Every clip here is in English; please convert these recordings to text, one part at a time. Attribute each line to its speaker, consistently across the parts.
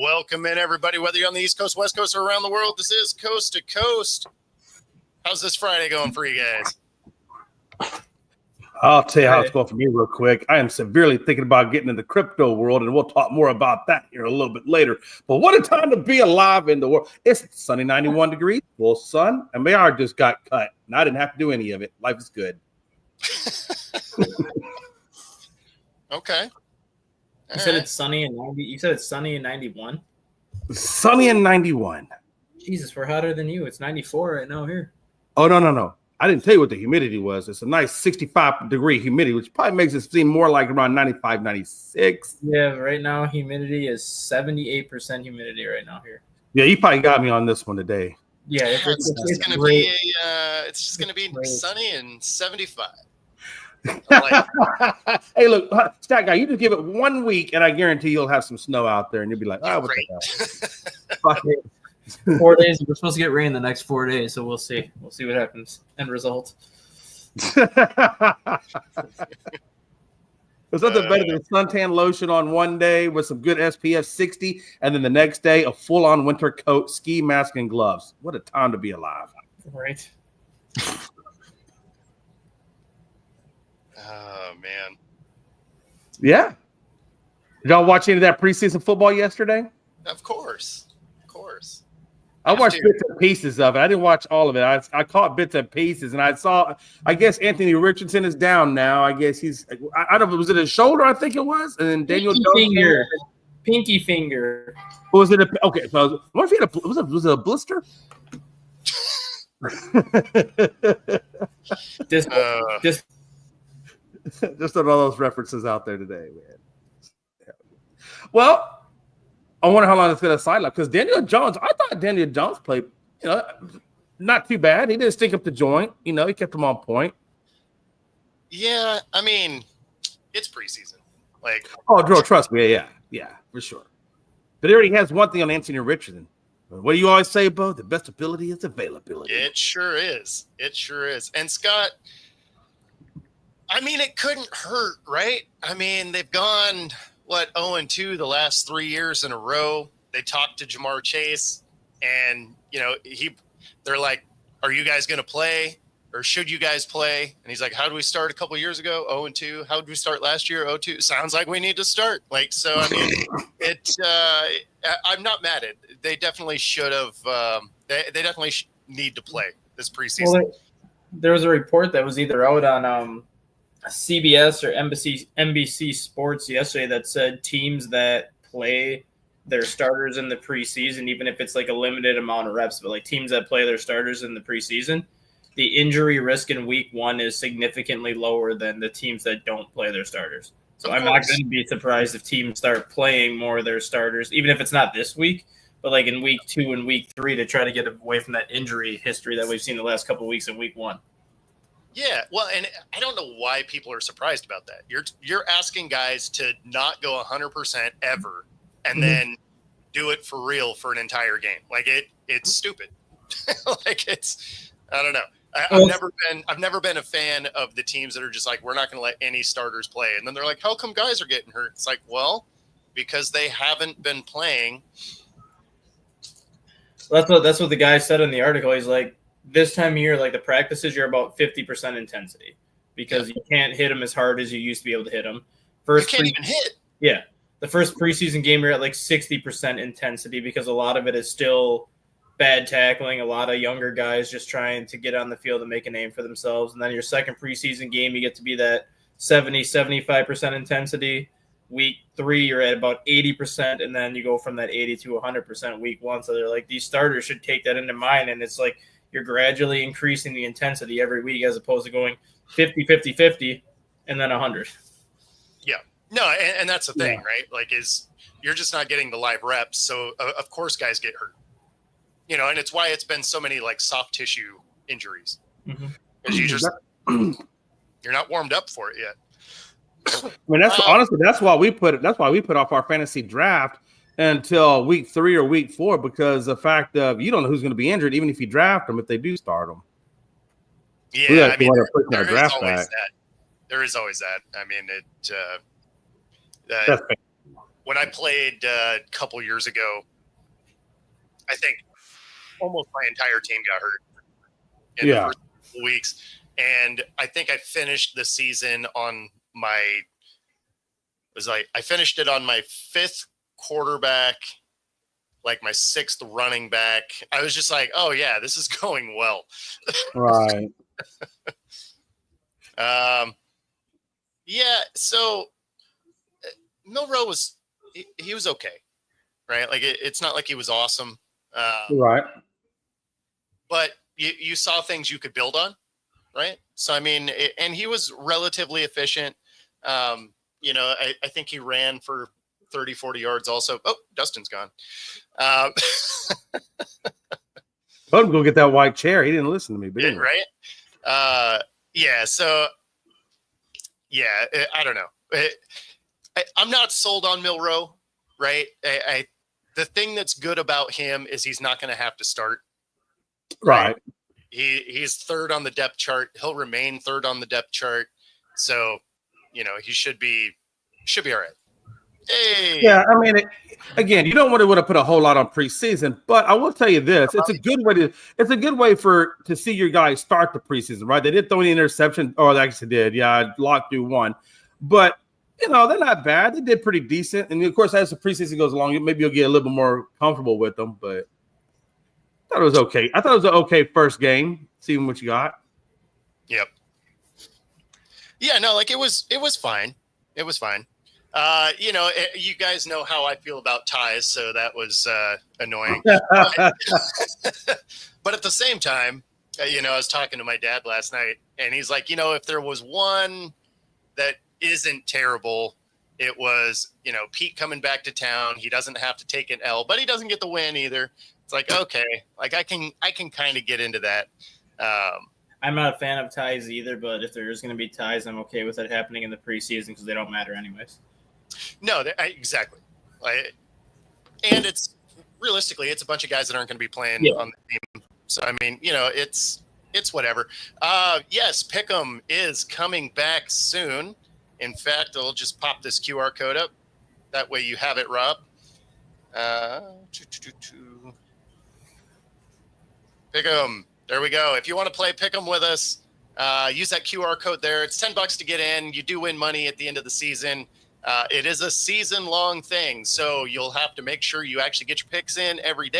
Speaker 1: Welcome in, everybody, whether you're on the East Coast, West Coast, or around the world. This is Coast to Coast. How's this Friday going for you guys?
Speaker 2: I'll tell you how it's going for me real quick. I am severely thinking about getting in the crypto world, and we'll talk more about that here a little bit later. But what a time to be alive in the world. It's sunny 91 degrees, full sun, and my yard just got cut, and I didn't have to do any of it. Life is good.
Speaker 1: Okay.
Speaker 3: You said it's sunny and 90. You said it's sunny and 91.
Speaker 2: Sunny and 91.
Speaker 3: Jesus, we're hotter than you. It's 94 right now here.
Speaker 2: Oh, no. I didn't tell you what the humidity was. It's a nice 65-degree humidity, which probably makes it seem more like around 95, 96.
Speaker 3: Yeah, right now humidity is 78% humidity right now here.
Speaker 2: Yeah, you probably got me on this one today.
Speaker 3: Yeah,
Speaker 1: it's going to be it's just going to be sunny and 75.
Speaker 2: Hey, look, Stat Guy, you just give it 1 week, and I guarantee you'll have some snow out there, and you'll be like, "Oh, what the hell?"
Speaker 3: 4 days. We're supposed to get rain the next 4 days, so we'll see. We'll see what happens. End result.
Speaker 2: There's nothing better than suntan lotion on one day with some good SPF 60, and then the next day a full-on winter coat, ski mask, and gloves. What a time to be alive!
Speaker 3: Right.
Speaker 1: Oh, man.
Speaker 2: Yeah. Did y'all watch any of that preseason football yesterday?
Speaker 1: Of course.
Speaker 2: I watched bits and pieces of it. I didn't watch all of it. I caught bits and pieces, and I guess Anthony Richardson is down now. I guess I don't know, was it his shoulder? I think it was. And then Daniel Jones.
Speaker 3: Pinky finger.
Speaker 2: Was it okay? So what if he had was it a blister? Just all those references out there today, man. Yeah. Well, I wonder how long it's going to sideline because Daniel Jones. I thought Daniel Jones played, not too bad. He didn't stink up the joint. He kept him on point.
Speaker 1: Yeah, I mean, it's preseason.
Speaker 2: Trust me, yeah, for sure. But he already has one thing on Anthony Richardson. What do you always say, Bo? The best ability is availability.
Speaker 1: It sure is. And Scott, I mean, it couldn't hurt, right? I mean, they've gone, 0-2 the last 3 years in a row. They talked to Jamar Chase, and, they're like, are you guys going to play, or should you guys play? And he's like, how did we start a couple years ago? 0-2. How did we start last year? 0-2. Sounds like we need to start. I mean, I'm not mad at it. They definitely should have. They definitely need to play this preseason.
Speaker 3: Well, there was a report that was either out on CBS or NBC Sports yesterday that said teams that play their starters in the preseason, even if it's like a limited amount of reps, but like teams that play their starters in the preseason, the injury risk in week 1 is significantly lower than the teams that don't play their starters. So I'm not going to be surprised if teams start playing more of their starters, even if it's not this week, but like in week 2 and week 3 to try to get away from that injury history that we've seen the last couple of weeks in week 1.
Speaker 1: Yeah, well, and I don't know why people are surprised about that. You're asking guys to not go 100% ever, and then do it for real for an entire game. It's stupid. I don't know. I've never been a fan of the teams that are just like, we're not going to let any starters play, and then they're like, how come guys are getting hurt? It's like, well, because they haven't been playing.
Speaker 3: That's what the guy said in the article. He's like, this time of year, like the practices, you're about 50% intensity because you can't hit them as hard as you used to be able to hit them.
Speaker 1: You can't even hit.
Speaker 3: Yeah. The first preseason game, you're at like 60% intensity because a lot of it is still bad tackling, a lot of younger guys just trying to get on the field and make a name for themselves. And then your second preseason game, you get to be that 70-75% intensity. Week 3, you're at about 80%, and then you go from that 80 to 100% week 1. So they're like, these starters should take that into mind, and it's like you're gradually increasing the intensity every week as opposed to going 50, 50, 50, and then 100.
Speaker 1: Yeah. No, and that's the thing, right? You're just not getting the live reps, so of course guys get hurt. And it's why it's been so many soft tissue injuries. Because you're not warmed up for it yet.
Speaker 2: I mean, that's why we put off our fantasy draft until week 3 or week 4 because the fact of you don't know who's going to be injured, even if you draft them, if they do start them.
Speaker 1: Yeah, I mean, there is always that. I mean,
Speaker 2: that's fair.
Speaker 1: when I played a couple years ago, I think almost my entire team got hurt in the first couple weeks. And I think I finished the season on I finished it on my 5th quarterback, like my 6th running back. I was just like, oh yeah, this is going well.
Speaker 2: Right.
Speaker 1: Yeah. So Milrow he was okay, right? Like it's not like he was awesome.
Speaker 2: Right.
Speaker 1: But you saw things you could build on, right? So, I mean, and he was relatively efficient. I think he ran for 30, 40 yards also. Oh, Dustin's gone.
Speaker 2: Let him go get that white chair. He didn't listen to me. But anyway.
Speaker 1: Right? Yeah, so, yeah, I don't know. I'm not sold on Milrow, right? The thing that's good about him is he's not going to have to start.
Speaker 2: Right.
Speaker 1: He's 3rd on the depth chart. He'll remain 3rd on the depth chart. So, he should be all right. Hey.
Speaker 2: Yeah, I mean, again, you don't want to put a whole lot on preseason, but I will tell you this: it's a good way to see your guys start the preseason, right? They did throw an interception, or they actually did. Yeah, Locke threw one, but they're not bad. They did pretty decent, and of course, as the preseason goes along, maybe you'll get a little bit more comfortable with them. But I thought it was okay. I thought it was an okay first game. Seeing what you got.
Speaker 1: Yep. Yeah, no, like it was fine. It was fine. You guys know how I feel about ties, so that was annoying. But at the same time, I was talking to my dad last night, and he's like, if there was one that isn't terrible, it was, Pete coming back to town. He doesn't have to take an L, but he doesn't get the win either. It's like, okay, like I can kind of get into that.
Speaker 3: I'm not a fan of ties either, but if there is going to be ties, I'm okay with it happening in the preseason because they don't matter anyways.
Speaker 1: No, exactly. And it's realistically, it's a bunch of guys that aren't going to be playing on the team. So, I mean, it's whatever. Yes, Pick'em is coming back soon. In fact, I'll just pop this QR code up. That way you have it, Rob. Pick'em. There we go. If you want to play Pick'em with us, use that QR code there. It's $10 to get in. You do win money at the end of the season. It is a season-long thing, so you'll have to make sure you actually get your picks in every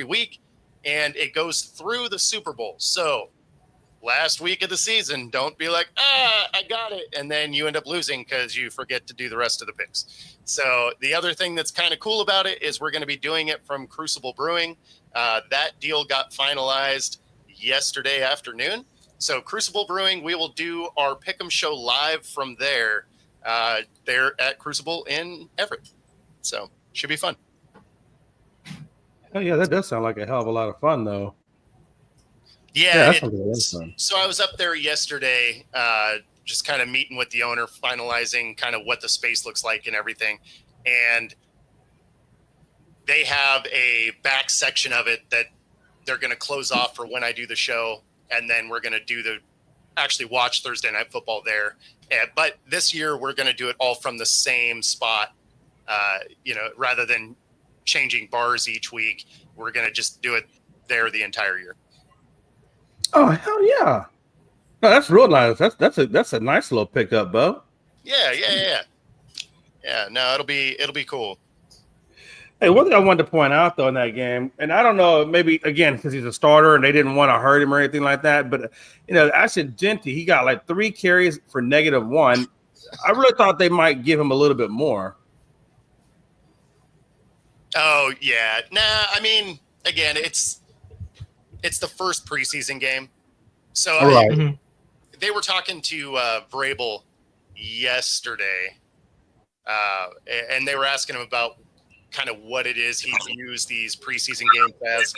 Speaker 1: week, and it goes through the Super Bowl. So last week of the season, don't be like, I got it, and then you end up losing because you forget to do the rest of the picks. So the other thing that's kind of cool about it is we're going to be doing it from Crucible Brewing. That deal got finalized yesterday afternoon. So Crucible Brewing, we will do our Pick'em show live from there. They're at Crucible in Everett. So should be fun.
Speaker 2: Oh yeah, that does sound like a hell of a lot of fun though.
Speaker 1: Yeah, so I was up there yesterday, just kind of meeting with the owner, finalizing kind of what the space looks like and everything. And they have a back section of it that they're going to close off for when I do the show. And then we're going to actually watch Thursday Night Football there. But this year we're going to do it all from the same spot, rather than changing bars each week. We're going to just do it there the entire year.
Speaker 2: Oh, hell yeah. No, that's real nice. That's a nice little pickup, Bo.
Speaker 1: Yeah. Yeah, no, it'll be cool.
Speaker 2: Hey, one thing I wanted to point out though in that game, and I don't know, maybe again because he's a starter and they didn't want to hurt him or anything like that, but actually Genty, he got like 3 carries for -1. I really thought they might give him a little bit more.
Speaker 1: Oh yeah, nah. I mean, again, it's the first preseason game, so they were talking to Vrabel yesterday, and they were asking him about kind of what it is he views these preseason games as,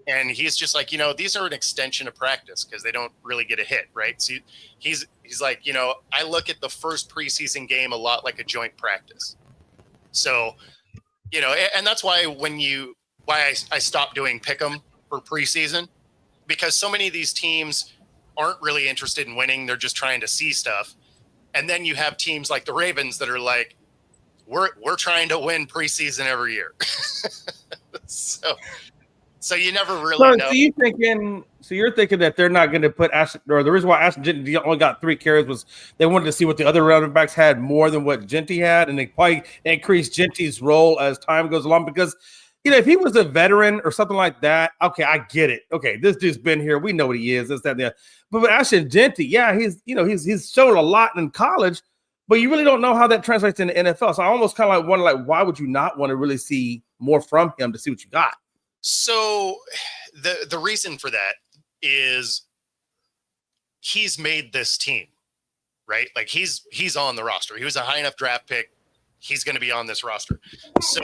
Speaker 1: and he's just like, these are an extension of practice because they don't really get a hit, right? So he's like, I look at the first preseason game a lot like a joint practice. So, and that's why I stopped doing Pick'em for preseason, because so many of these teams aren't really interested in winning. They're just trying to see stuff. And then you have teams like the Ravens that are like, we're trying to win preseason every year. So you never really know.
Speaker 2: So you're thinking that they're not going to put Ashton, or the reason why Ashton Genty only got 3 carries was they wanted to see what the other running backs had more than what Genty had, and they probably increased Genty's role as time goes along. Because if he was a veteran or something like that, okay, I get it. Okay, this dude's been here, we know what he is. This, that, and that. But with Ashton Genty, yeah, he's shown a lot in college, but you really don't know how that translates into NFL. So I almost kind of like wonder, like, why would you not want to really see more from him to see what you got?
Speaker 1: So the reason for that is he's made this team, right? Like he's on the roster. He was a high enough draft pick. He's going to be on this roster. So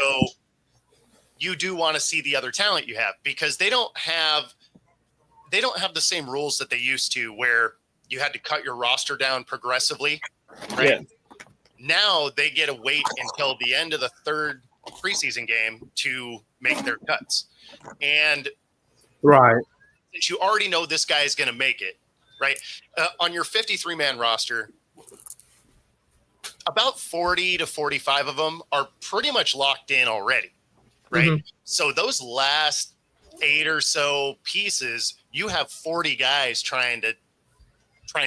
Speaker 1: you do want to see the other talent you have, because they don't have the same rules that they used to, where you had to cut your roster down progressively, right? Yeah. Now they get to wait until the end of the 3rd preseason game to make their cuts. And
Speaker 2: right,
Speaker 1: since you already know this guy is going to make it, right? On your 53-man roster, about 40 to 45 of them are pretty much locked in already, right? Mm-hmm. So those last 8 or so pieces, you have 40 guys trying to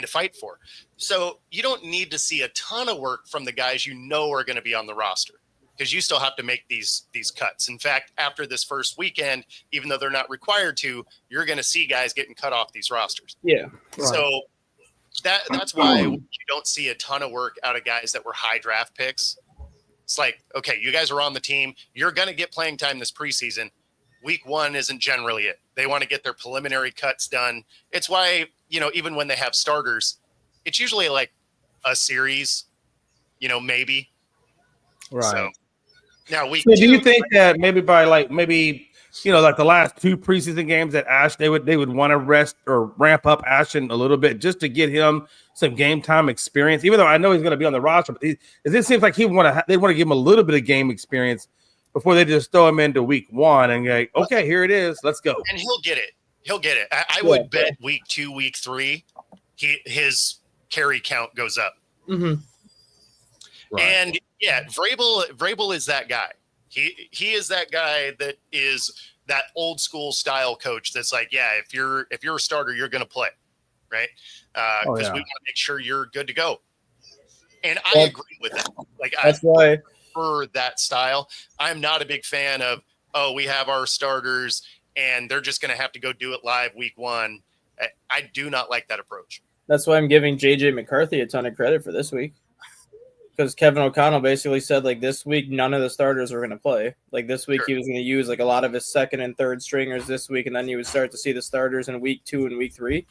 Speaker 1: fight for. So you don't need to see a ton of work from the guys you know are going to be on the roster, because you still have to make these cuts. In fact, after this first weekend, even though they're not required to, you're going to see guys getting cut off these rosters.
Speaker 3: Yeah.
Speaker 1: Right. So that's why you don't see a ton of work out of guys that were high draft picks. It's like, okay, you guys are on the team. You're going to get playing time this preseason. Week 1 isn't generally it. They want to get their preliminary cuts done. It's why, even when they have starters, it's usually like a series, maybe.
Speaker 2: Right.
Speaker 1: So, now,
Speaker 2: do you think that maybe by like the last 2 preseason games that Ash they would want to rest or ramp up Ashton a little bit just to get him some game time experience? Even though I know he's going to be on the roster, but it seems like they want to give him a little bit of game experience before they just throw him into week 1 and like, okay, here it is, let's go.
Speaker 1: And he'll get it. I would bet week 2, week 3, his carry count goes up.
Speaker 3: Mm-hmm.
Speaker 1: Right. And yeah, Vrabel is that guy. He is that guy that is that old school style coach that's like, yeah, if you're a starter, you're going to play, right? Because we want to make sure you're good to go. And I agree with that. Like,
Speaker 3: that's why
Speaker 1: for that style, I'm not a big fan of, we have our starters and they're just going to have to go do it live week 1. I do not like that approach.
Speaker 3: That's why I'm giving JJ McCarthy a ton of credit for this week. Because Kevin O'Connell basically said, like, this week, none of the starters are going to play. Like, this week, He was going to use, like, a lot of his 2nd and 3rd stringers this week, and then you would start to see the starters in week 2 and week 3.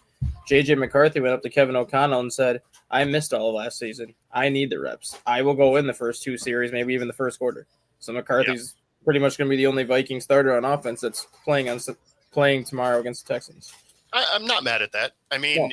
Speaker 3: J.J. McCarthy went up to Kevin O'Connell and said, I missed all of last season. I need the reps. I will go in the first 2 series, maybe even the first quarter. So McCarthy's pretty much going to be the only Viking starter on offense that's playing tomorrow against the Texans.
Speaker 1: I'm not mad at that. I mean,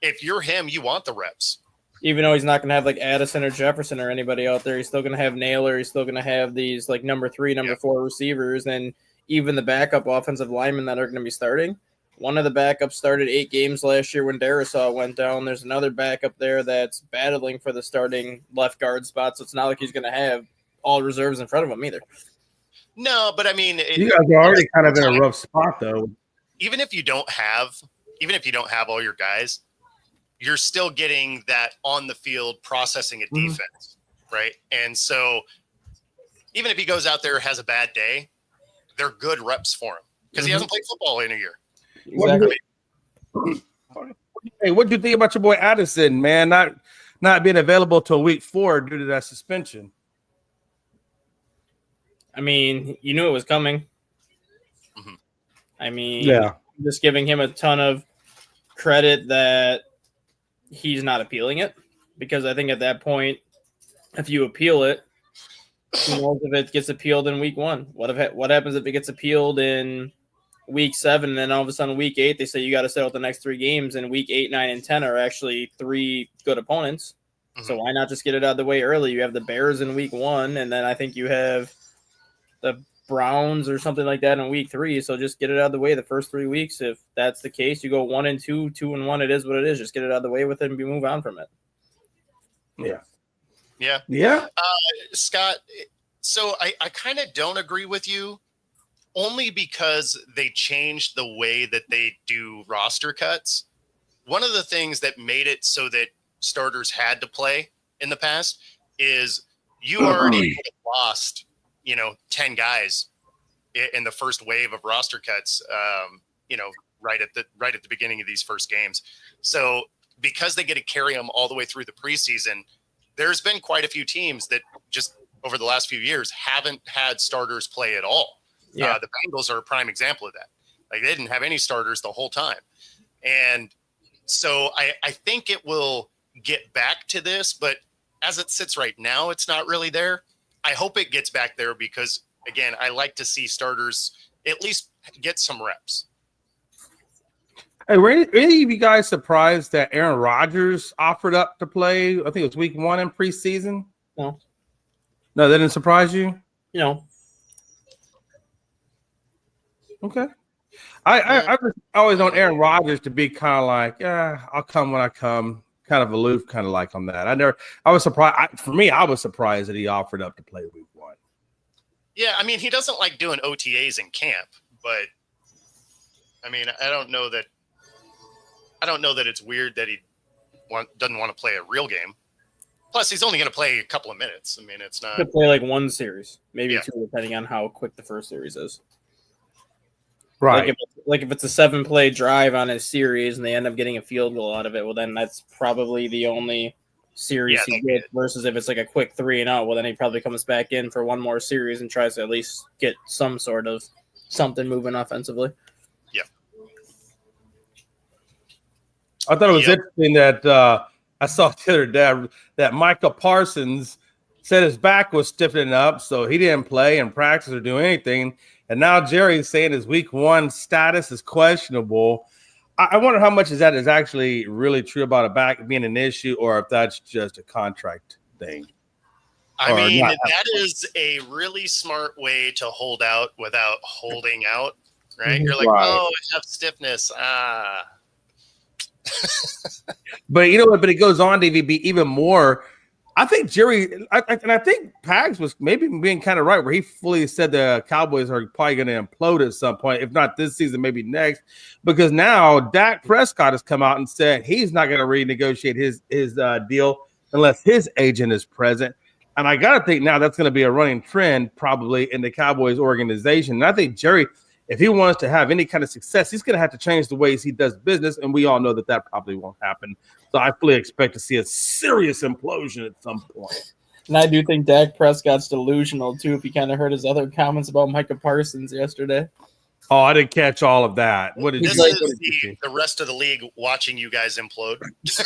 Speaker 1: if you're him, you want the reps.
Speaker 3: Even though he's not going to have like Addison or Jefferson or anybody out there, he's still going to have Naylor. He's still going to have these like number 3, number 4 receivers, and even the backup offensive linemen that are going to be starting. One of the backups started 8 games last year when Darisaw went down. There's another backup there that's battling for the starting left guard spot, so it's not like he's going to have all reserves in front of him either.
Speaker 1: No, but I mean,
Speaker 2: you guys are already kind of in a rough spot, though.
Speaker 1: Even if you don't have all your guys, you're still getting that on the field processing a defense, right? And so even if he goes out there and has a bad day, they're good reps for him because he hasn't played football in a year.
Speaker 3: Exactly.
Speaker 2: Hey, what do you think about your boy Addison, man? Not being available till week 4 due to that suspension.
Speaker 3: I mean, you knew it was coming.
Speaker 1: Mm-hmm.
Speaker 3: I mean, just giving him a ton of credit that he's not appealing it, because I think at that point, if you appeal it, who knows if it gets appealed in week 1? What happens if it gets appealed in week 7, and then all of a sudden week 8 they say you got to settle the next 3 games, and week 8, 9, and 10 are actually 3 good opponents. Mm-hmm. So why not just get it out of the way early? You have the Bears in week 1, and then I think you have the Browns or something like that in week 3. So just get it out of the way the first 3 weeks. If that's the case, you go 1-2, 2-1. It is what it is. Just get it out of the way with it and move on from it.
Speaker 2: Yeah.
Speaker 1: Yeah.
Speaker 2: Yeah.
Speaker 1: Scott, so I kind of don't agree with you only because they changed the way that they do roster cuts. One of the things that made it so that starters had to play in the past is you already lost, 10 guys in the first wave of roster cuts, right at the beginning of these first games. So because they get to carry them all the way through the preseason, there's been quite a few teams that just over the last few years haven't had starters play at all.
Speaker 3: Yeah.
Speaker 1: The Bengals are a prime example of that. Like they didn't have any starters the whole time. And so I think it will get back to this, but as it sits right now, it's not really there. I hope it gets back there because, again, I like to see starters at least get some reps.
Speaker 2: Hey, were any of you guys surprised that Aaron Rodgers offered up to play? I think it was week 1 in preseason.
Speaker 3: No.
Speaker 2: No, that didn't surprise you? Okay. I always known Aaron Rodgers to be kind of like, I'll come when I come, kind of aloof, kind of like on that. I was surprised. For me, I was surprised that he offered up to play week 1.
Speaker 1: Yeah, I mean, he doesn't like doing OTAs in camp, but I mean, I don't know that it's weird that he doesn't want to play a real game. Plus, he's only going to play a couple of minutes. I mean, it's not.
Speaker 3: Could play like one series, maybe two, depending on how quick the first series is.
Speaker 2: Right.
Speaker 3: Like if it's a 7-play drive on a series and they end up getting a field goal out of it, well, then that's probably the only series he gets. Versus if it's like a quick 3-and-out, well, then he probably comes back in for one more series and tries to at least get some sort of something moving offensively.
Speaker 1: Yeah.
Speaker 2: I thought it was interesting that I saw the other day that Micah Parsons said his back was stiffening up, so he didn't play in practice or do anything. And now Jerry's saying his week 1 status is questionable. I wonder how much of that is actually really true about a back being an issue, or if that's just a contract thing.
Speaker 1: I mean, that is a really smart way to hold out without holding out, right? You're like, I have stiffness.
Speaker 2: But you know what? But it goes on to be even more. I think Jerry, I think Pags was maybe being kind of right, where he fully said the Cowboys are probably going to implode at some point, if not this season, maybe next, because now Dak Prescott has come out and said he's not going to renegotiate his deal unless his agent is present. And I got to think now that's going to be a running trend probably in the Cowboys organization. And I think Jerry, if he wants to have any kind of success, he's going to have to change the ways he does business. And we all know that probably won't happen. So I fully expect to see a serious implosion at some point.
Speaker 3: And I do think Dak Prescott's delusional, too, if you kind of heard his other comments about Micah Parsons yesterday.
Speaker 2: Oh, I didn't catch all of that. What did
Speaker 1: this
Speaker 2: you
Speaker 1: is the rest of the league watching you guys implode.
Speaker 3: So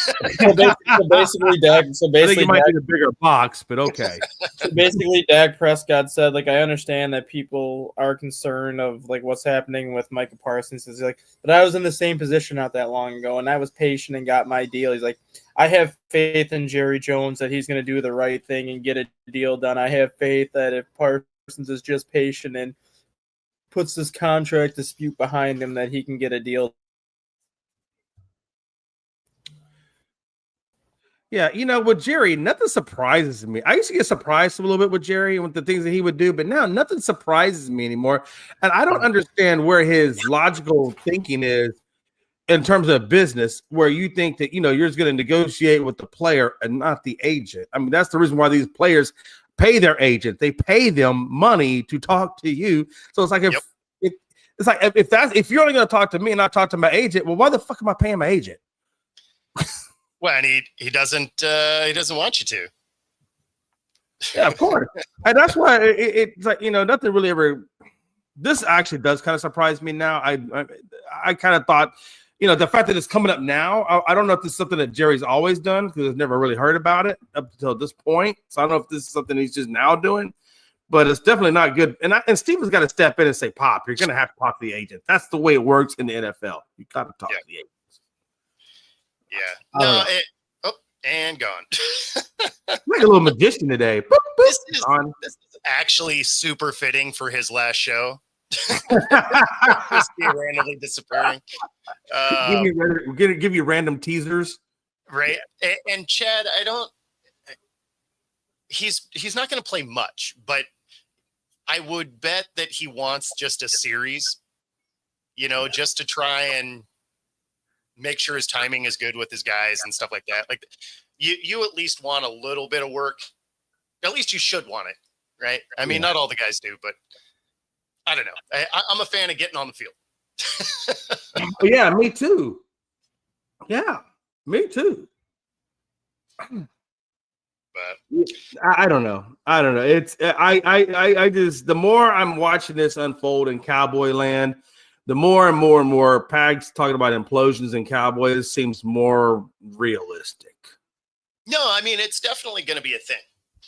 Speaker 3: basically, Dak.
Speaker 2: I think it might be the bigger box, but okay.
Speaker 3: So basically, Dak Prescott said, like, I understand that people are concerned of like what's happening with Micah Parsons. He's like, but I was in the same position not that long ago, and I was patient and got my deal. He's like, I have faith in Jerry Jones that he's going to do the right thing and get a deal done. I have faith that if Parsons is just patient and puts this contract dispute behind him, that he can get a deal.
Speaker 2: Yeah, with Jerry, nothing surprises me. I used to get surprised a little bit with Jerry and with the things that he would do, but now nothing surprises me anymore. And I don't understand where his logical thinking is in terms of business, where you think that, you're just going to negotiate with the player and not the agent. I mean, that's the reason why these players pay their agent. They pay them money to talk to you. So it's like if you're only going to talk to me and not talk to my agent, well, why the fuck am I paying my agent?
Speaker 1: Well, and he doesn't want you to.
Speaker 2: Yeah, of course. And that's why it's like, nothing really ever. This actually does kind of surprise me now. I kind of thought, the fact that it's coming up now, I don't know if this is something that Jerry's always done, because I've never really heard about it up until this point. So I don't know if this is something he's just now doing, but it's definitely not good. And Steven's got to step in and say, Pop, you're going to have to talk to the agent. That's the way it works in the NFL. You got to talk to the agent.
Speaker 1: Yeah. No, and gone.
Speaker 2: Like a little magician today. Boop, boop.
Speaker 1: This is actually super fitting for his last show. Just be randomly disappearing.
Speaker 2: Give you random teasers.
Speaker 1: Right. And Chad, he's not going to play much, but I would bet that he wants just a series, just to try and make sure his timing is good with his guys and stuff like that. Like you at least want a little bit of work. At least you should want it, right? I mean, not all the guys do, but I don't know. I'm a fan of getting on the field.
Speaker 2: Yeah, me too. Yeah, me too.
Speaker 1: But
Speaker 2: I don't know. It's I just, the more I'm watching this unfold in Cowboy land, the more and more Pags talking about implosions in Cowboys seems more realistic.
Speaker 1: No, I mean, it's definitely going to be a thing.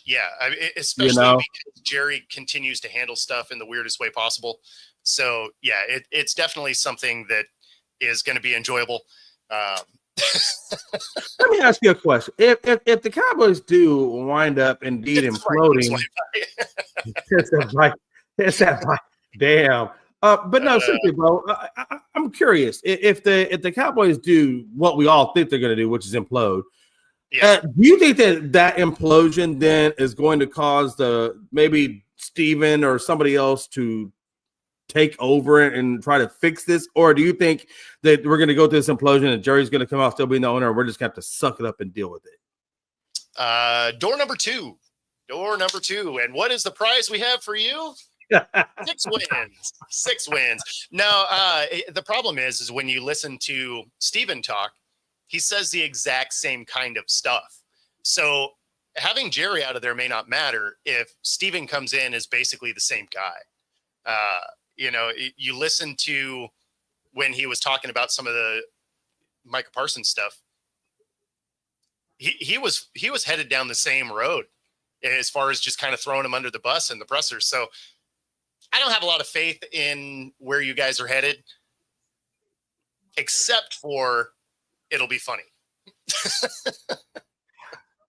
Speaker 1: Yeah, especially because Jerry continues to handle stuff in the weirdest way possible. So yeah, it's definitely something that is going to be enjoyable.
Speaker 2: Let me ask you a question. If the Cowboys do wind up indeed imploding, it's that like, damn. But no, seriously, bro. I'm curious if the Cowboys do what we all think they're going to do, which is implode.
Speaker 1: Yeah.
Speaker 2: Do you think that implosion then is going to cause maybe Steven or somebody else to take over and try to fix this? Or do you think that we're going to go through this implosion and Jerry's going to come out still being the owner and we're just going to have to suck it up and deal with it?
Speaker 1: Door number two. And what is the prize we have for you? 6 wins. No, the problem is when you listen to Steven talk, he says the exact same kind of stuff. So having Jerry out of there may not matter if Steven comes in as basically the same guy. You listen to when he was talking about some of the Micah Parsons stuff. He was headed down the same road as far as just kind of throwing him under the bus in the pressers. So I don't have a lot of faith in where you guys are headed, except for it'll be funny.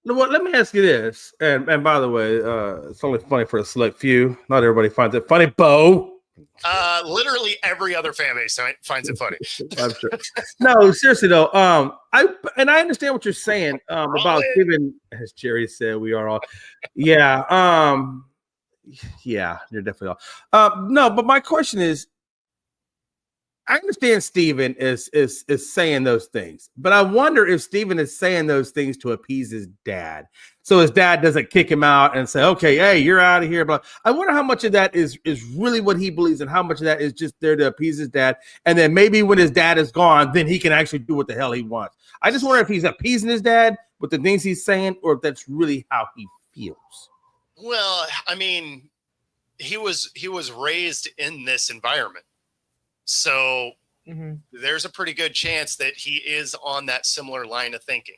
Speaker 2: Well, let me ask you this, and by the way, it's only funny for a select few. Not everybody finds it funny, Bo.
Speaker 1: Literally every other fan base finds it funny.
Speaker 2: I'm sure. No, seriously though, I understand what you're saying about Steven, as Jerry said, we are all, yeah, you're definitely all. No, but my question is, I understand Steven is saying those things, but I wonder if Steven is saying those things to appease his dad. So his dad doesn't kick him out and say, okay, hey, you're out of here. But I wonder how much of that is really what he believes and how much of that is just there to appease his dad. And then maybe when his dad is gone, then he can actually do what the hell he wants. I just wonder if he's appeasing his dad with the things he's saying, or if that's really how he feels.
Speaker 1: Well, I mean, he was raised in this environment. So there's a pretty good chance that he is on that similar line of thinking.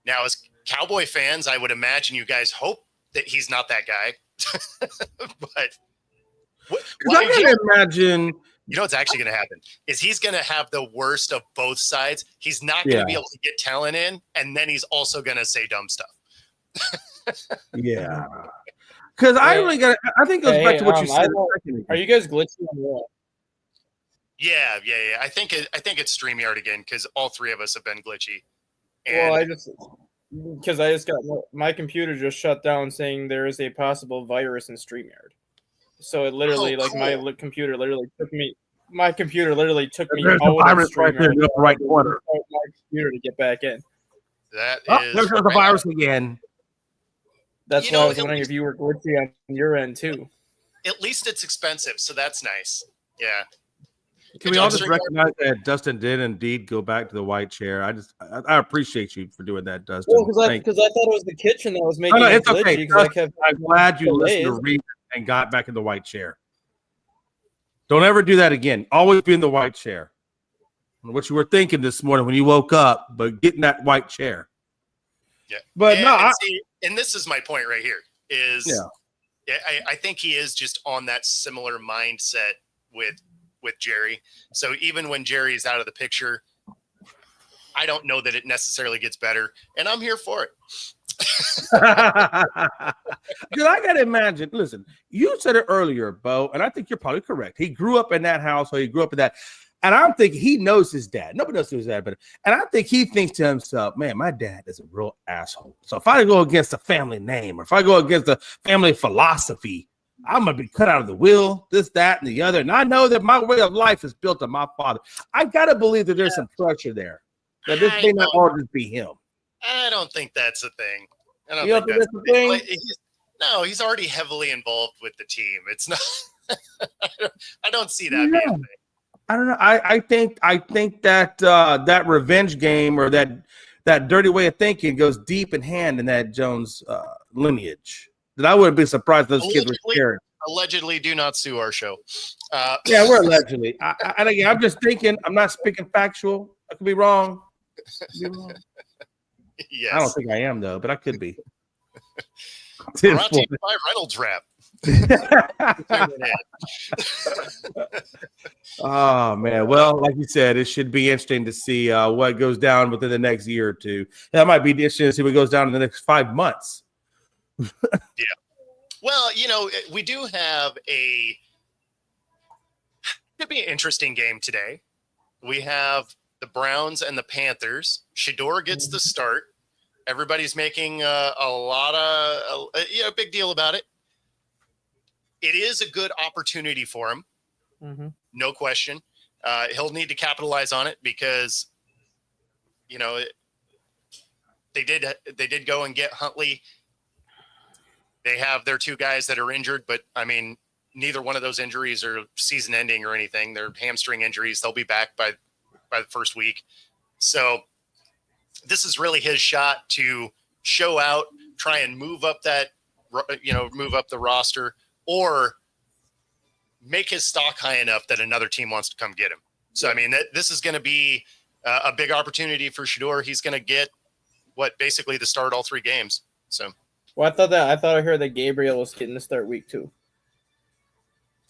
Speaker 1: Now, as Cowboy fans, I would imagine you guys hope that he's not that guy. But
Speaker 2: I can imagine.
Speaker 1: You know what's actually going to happen is he's going to have the worst of both sides. He's not going to be able to get talent in, and then he's also going to say dumb stuff.
Speaker 2: Yeah. Because I think it goes back to what you said.
Speaker 3: Are you guys glitching on what?
Speaker 1: Yeah. I think it's StreamYard again because all three of us have been glitchy.
Speaker 3: And I just got my computer just shut down saying there is a possible virus in StreamYard. So it literally, my computer literally took me. My computer literally took me out of StreamYard.
Speaker 2: Right corner.
Speaker 3: My computer to get back in.
Speaker 2: There's the virus again.
Speaker 3: That's why I was wondering if you were glitchy on your end too.
Speaker 1: At least it's expensive, so that's nice. Yeah.
Speaker 2: Can we all just recognize that Dustin did indeed go back to the white chair? I appreciate you for doing that, Dustin.
Speaker 3: Well, because I thought it was the kitchen that was making it glitchy.
Speaker 2: Okay. I'm glad you listened to reason and got back in the white chair. Don't ever do that again. Always be in the white chair. What you were thinking this morning when you woke up, but get in that white chair.
Speaker 1: Yeah.
Speaker 2: But
Speaker 1: and this is my point right here is I think he is just on that similar mindset with Jerry. So even when Jerry's out of the picture, I don't know that it necessarily gets better, and I'm here for it.
Speaker 2: Because I gotta imagine. Listen, you said it earlier, Bo, and I think you're probably correct. He grew up in that house, or he grew up in that. And I'm thinking he knows his dad. Nobody knows his dad better. And I think he thinks to himself, man, my dad is a real asshole. So if I go against the family name or if I go against the family philosophy, I'm going to be cut out of the will, this, that, and the other. And I know that my way of life is built on my father. I got to believe that there's some pressure there. That this may not all just be him.
Speaker 1: I don't think that's a thing. I don't
Speaker 2: You
Speaker 1: think
Speaker 2: don't think
Speaker 1: that's
Speaker 2: that's a thing?
Speaker 1: No, he's already heavily involved with the team. It's not. I don't see that being a thing.
Speaker 2: I don't know. I think that that revenge game or that dirty way of thinking goes deep in hand in that Jones lineage. That I wouldn't be surprised if those kids were scared.
Speaker 1: Allegedly, do not sue our show.
Speaker 2: Yeah, we're allegedly. And again, I'm just thinking. I'm not speaking factual. I could be wrong.
Speaker 1: Yes.
Speaker 2: I don't think I am though, but I could be.
Speaker 1: Brought to you by Reynolds Wrap.
Speaker 2: Oh man, well, like you said, it should be interesting to see what goes down within the next year or two. That might be interesting to see what goes down in the next 5 months.
Speaker 1: Yeah. Well, we do have could be an interesting game today. We have the Browns and the Panthers. Shador gets the start. Everybody's making a lot of big deal about it. It is a good opportunity for him, no question. He'll need to capitalize on it because, they did go and get Huntley. They have their 2 guys that are injured, but I mean, neither one of those injuries are season-ending or anything. They're hamstring injuries. They'll be back by the first week. So this is really his shot to show out, try and move up the roster, or make his stock high enough that another team wants to come get him. So, I mean, this is going to be a big opportunity for Shador. He's going to get basically the start all 3 games. So,
Speaker 3: well, I thought I heard that Gabriel was getting to start week 2.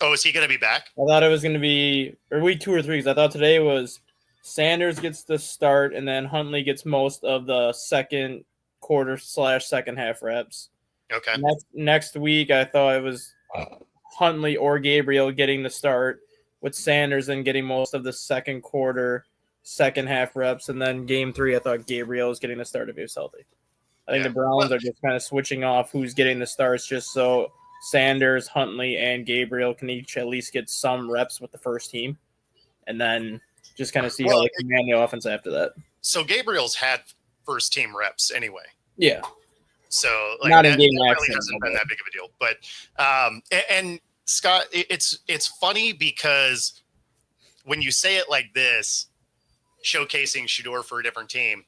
Speaker 1: Oh, is he going to be back?
Speaker 3: I thought it was going to be week 2 or 3. Because I thought today was Sanders gets the start, and then Huntley gets most of the second quarter / second half reps.
Speaker 1: Okay.
Speaker 3: Next week, I thought it was Huntley or Gabriel getting the start, with Sanders then getting most of the second quarter, second half reps, and then game 3, I thought Gabriel was getting the start if he was healthy. I think the Browns are just kind of switching off who's getting the starts just so Sanders, Huntley, and Gabriel can each at least get some reps with the first team, and then just kind of see how they command the offense after that.
Speaker 1: So Gabriel's had first team reps anyway.
Speaker 3: Yeah.
Speaker 1: So
Speaker 3: not in game
Speaker 1: that really hasn't been that big of a deal. But and Scott, it's funny because when you say it like this, showcasing Shador for a different team,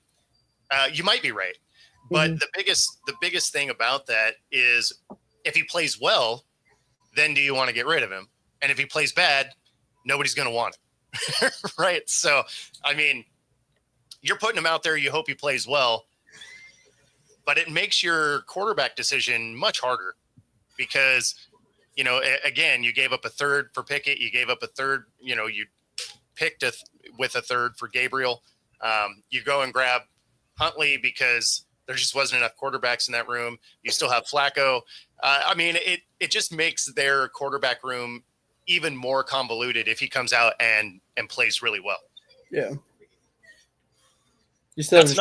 Speaker 1: you might be right. But the biggest thing about that is if he plays well, then do you want to get rid of him? And if he plays bad, nobody's going to want it. Right? So, I mean, you're putting him out there. You hope he plays well. But it makes your quarterback decision much harder because, again, you gave up a third for Pickett. You gave up a third. You picked with a third for Gabriel. You go and grab Huntley because there just wasn't enough quarterbacks in that room. You still have Flacco. I mean, it just makes their quarterback room even more convoluted if he comes out and plays really well.
Speaker 3: Yeah. You still have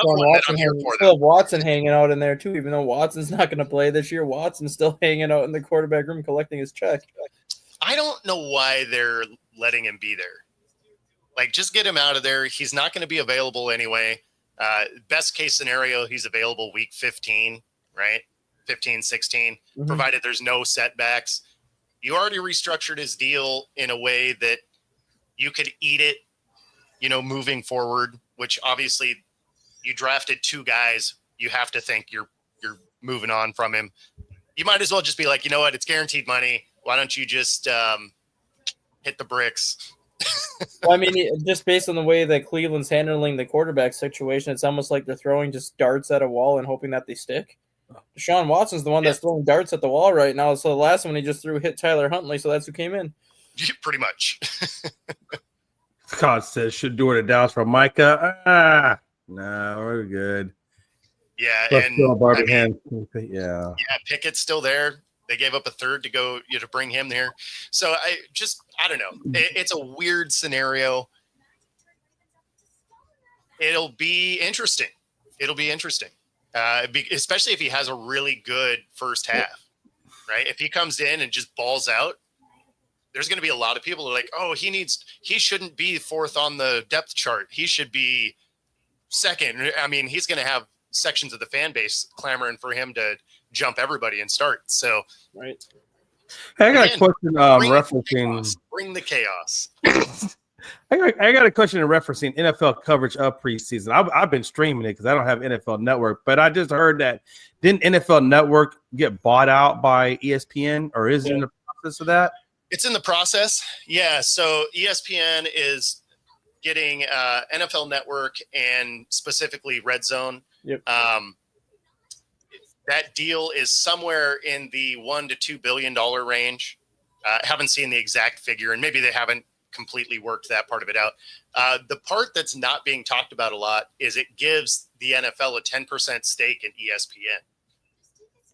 Speaker 3: Watson hanging out in there too, even though Watson's not going to play this year. Watson's still hanging out in the quarterback room collecting his check.
Speaker 1: I don't know why they're letting him be there. Like, just get him out of there. He's not going to be available anyway. Best case scenario, he's available week 15, right? 15, 16, provided there's no setbacks. You already restructured his deal in a way that you could eat it, moving forward, which obviously you drafted 2 guys. You have to think you're moving on from him. You might as well just be like, you know what? It's guaranteed money. Why don't you just hit the bricks?
Speaker 3: Well, I mean, just based on the way that Cleveland's handling the quarterback situation, it's almost like they're throwing just darts at a wall and hoping that they stick. Deshaun Watson's the one that's throwing darts at the wall right now. So the last one he just threw hit Tyler Huntley, so that's who came in.
Speaker 1: Pretty much.
Speaker 2: Scott says, should do it at Dallas from Micah. No, we're good.
Speaker 1: Yeah,
Speaker 2: Let's
Speaker 1: and
Speaker 2: yeah,
Speaker 1: Pickett's still there. They gave up a third to go to bring him there. So I don't know. It's a weird scenario. It'll be interesting. Especially if he has a really good first half, right? If he comes in and just balls out, there's going to be a lot of people who are like, oh, he shouldn't be fourth on the depth chart. He should be second. I mean, he's going to have sections of the fan base clamoring for him to jump everybody and start. So,
Speaker 3: right.
Speaker 2: Hey, I got a question referencing.
Speaker 1: Bring the chaos.
Speaker 2: I got a question referencing NFL coverage of preseason. I've been streaming it because I don't have NFL Network, but I just heard that didn't NFL Network get bought out by ESPN, or is it in the process of that?
Speaker 1: It's in the process. Yeah. So ESPN is getting NFL Network and specifically Red Zone.
Speaker 3: Yep.
Speaker 1: That deal is somewhere in the $1 to $2 billion range. Haven't seen the exact figure, and maybe they haven't completely worked that part of it out. The part that's not being talked about a lot is it gives the NFL a 10% stake in ESPN.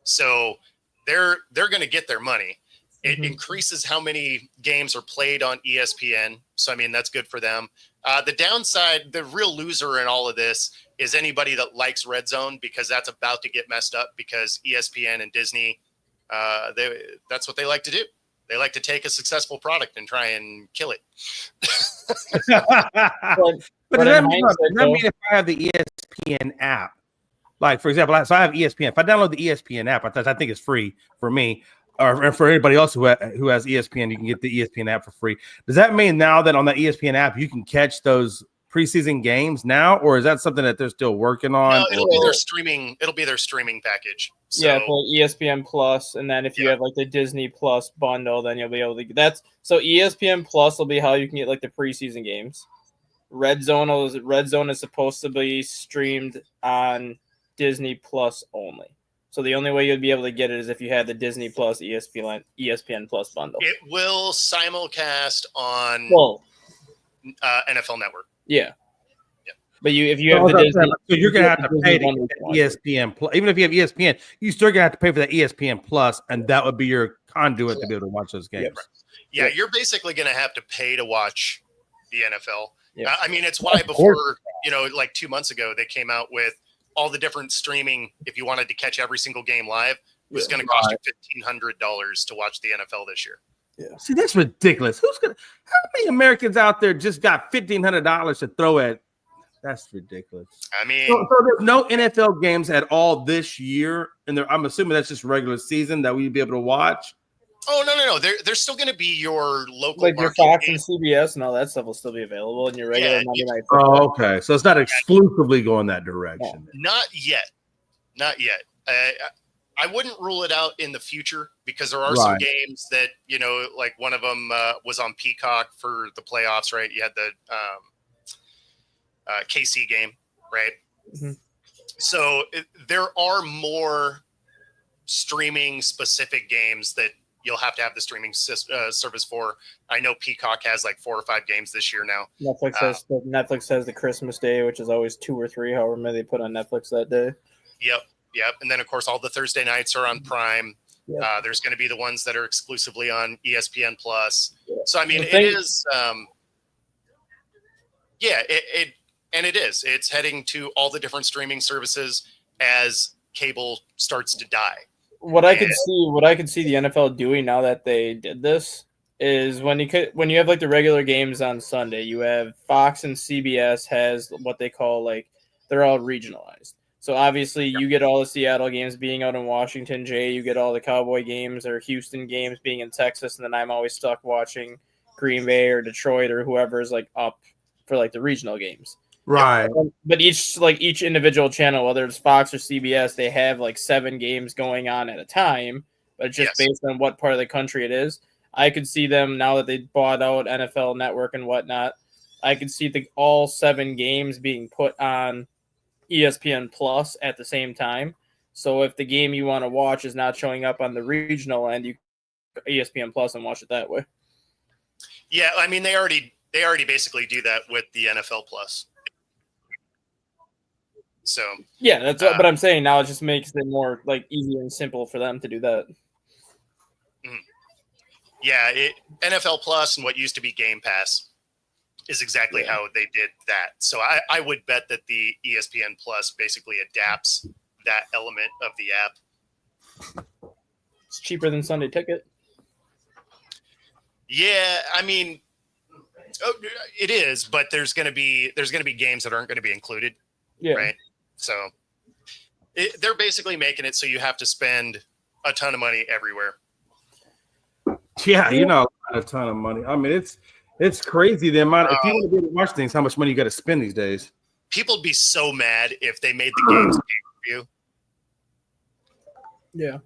Speaker 1: So they're going to get their money. It increases how many games are played on ESPN. So, I mean, that's good for them. The downside, the real loser in all of this is anybody that likes Red Zone, because that's about to get messed up because ESPN and Disney, that's what they like to do. They like to take a successful product and try and kill it.
Speaker 2: But does that mean if I have the ESPN app, like, for example, so I have ESPN. If I download the ESPN app, I think it's free for me, or for anybody else who has ESPN, you can get the ESPN app for free. Does that mean now that on the ESPN app you can catch those preseason games now, or is that something that they're still working on?
Speaker 1: No, it'll be their streaming. It'll be their streaming package. So,
Speaker 3: yeah, for ESPN Plus, and then if you have like the Disney Plus bundle, then you'll be able to. So ESPN Plus will be how you can get like the preseason games. Red Zone is supposed to be streamed on Disney Plus only. So the only way you'd be able to get it is if you had the Disney Plus ESPN Plus bundle.
Speaker 1: It will simulcast on NFL Network.
Speaker 3: Yeah. But if you have the Disney,
Speaker 2: so you're gonna have to pay to get ESPN Plus. Even if you have ESPN, you still gonna have to pay for that ESPN Plus, and that would be your conduit to be able to watch those games.
Speaker 1: Yeah, you're basically gonna have to pay to watch the NFL.
Speaker 3: Yeah.
Speaker 1: I mean, it's why before, like 2 months ago, they came out with all the different streaming. If you wanted to catch every single game live, it was going to cost you $1,500 to watch the NFL this year.
Speaker 2: Yeah. See, that's ridiculous. How many Americans out there just got $1,500 to throw at? That's ridiculous.
Speaker 1: I mean,
Speaker 2: so there's no NFL games at all this year, and I'm assuming that's just regular season that we'd be able to watch.
Speaker 1: Oh, no. There's still going to be your local,
Speaker 3: like your Fox and CBS and all that stuff will still be available in your regular Monday Night Football.
Speaker 2: Oh, okay. So it's not exclusively going that direction.
Speaker 1: Not yet. I wouldn't rule it out in the future because there are some games that, like one of them was on Peacock for the playoffs, right? You had the KC game, right?
Speaker 3: Mm-hmm.
Speaker 1: So there are more streaming specific games that you'll have to have the streaming service for. I know Peacock has like 4 or 5 games this year now.
Speaker 3: Netflix has the Christmas Day, which is always 2 or 3, however many they put on Netflix that day.
Speaker 1: Yep. And then, of course, all the Thursday nights are on Prime.
Speaker 3: Yep.
Speaker 1: There's going to be the ones that are exclusively on ESPN Plus. Yep. So, I mean, it is it's heading to all the different streaming services as cable starts to die.
Speaker 3: What I could see the NFL doing now that they did this is when you have like the regular games on Sunday, you have Fox and CBS has what they call they're all regionalized. So obviously you get all the Seattle games being out in Washington, Jay, you get all the Cowboy games or Houston games being in Texas, and then I'm always stuck watching Green Bay or Detroit or whoever's up for the regional games.
Speaker 2: Right.
Speaker 3: But each individual channel, whether it's Fox or CBS, they have 7 games going on at a time, but just based on what part of the country it is. I could see them, now that they bought out NFL Network and whatnot, I could see all 7 games being put on ESPN Plus at the same time. So if the game you want to watch is not showing up on the regional end, you ESPN Plus and watch it that way.
Speaker 1: Yeah, I mean they already basically do that with the NFL Plus. So
Speaker 3: yeah, that's what I'm saying. Now it just makes it more easier and simple for them to do that.
Speaker 1: Yeah, NFL Plus and what used to be Game Pass is exactly how they did that. So I would bet that the ESPN Plus basically adapts that element of the app.
Speaker 3: It's cheaper than Sunday Ticket.
Speaker 1: Yeah, I mean, it is, but there's going to be games that aren't going to be included, right? So they're basically making it so you have to spend a ton of money everywhere.
Speaker 2: Yeah, a ton of money. I mean, it's crazy the amount. If you want to be able to watch things, how much money you got to spend these days?
Speaker 1: People would be so mad if they made the games pay-per-view.
Speaker 3: Yeah.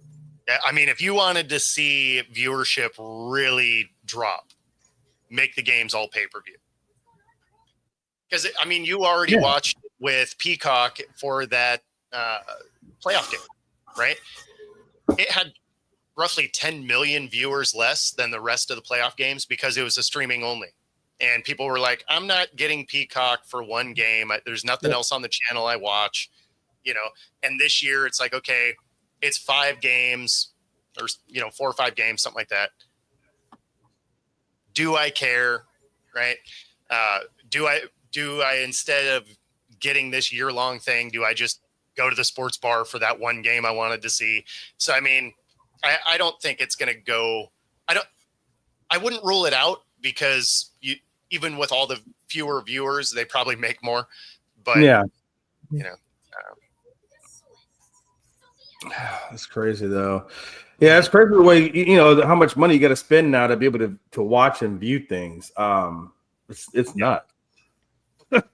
Speaker 1: I mean, if you wanted to see viewership really drop, make the games all pay-per-view. Because, I mean, you already watched with Peacock for that playoff game, right? It had roughly 10 million viewers less than the rest of the playoff games because it was a streaming only. And people were like, I'm not getting Peacock for one game. There's nothing else on the channel I watch, And this year it's like, okay, it's 5 games or, 4 or 5 games, something like that. Do I care? Right. Do I, instead of getting this year-long thing, do I just go to the sports bar for that one game I wanted to see? So, I mean, I don't think it's going to go. I wouldn't rule it out because even with all the fewer viewers, they probably make more. But
Speaker 2: That's crazy though. Yeah, it's crazy the way how much money you got to spend now to be able to watch and view things. It's nuts. Because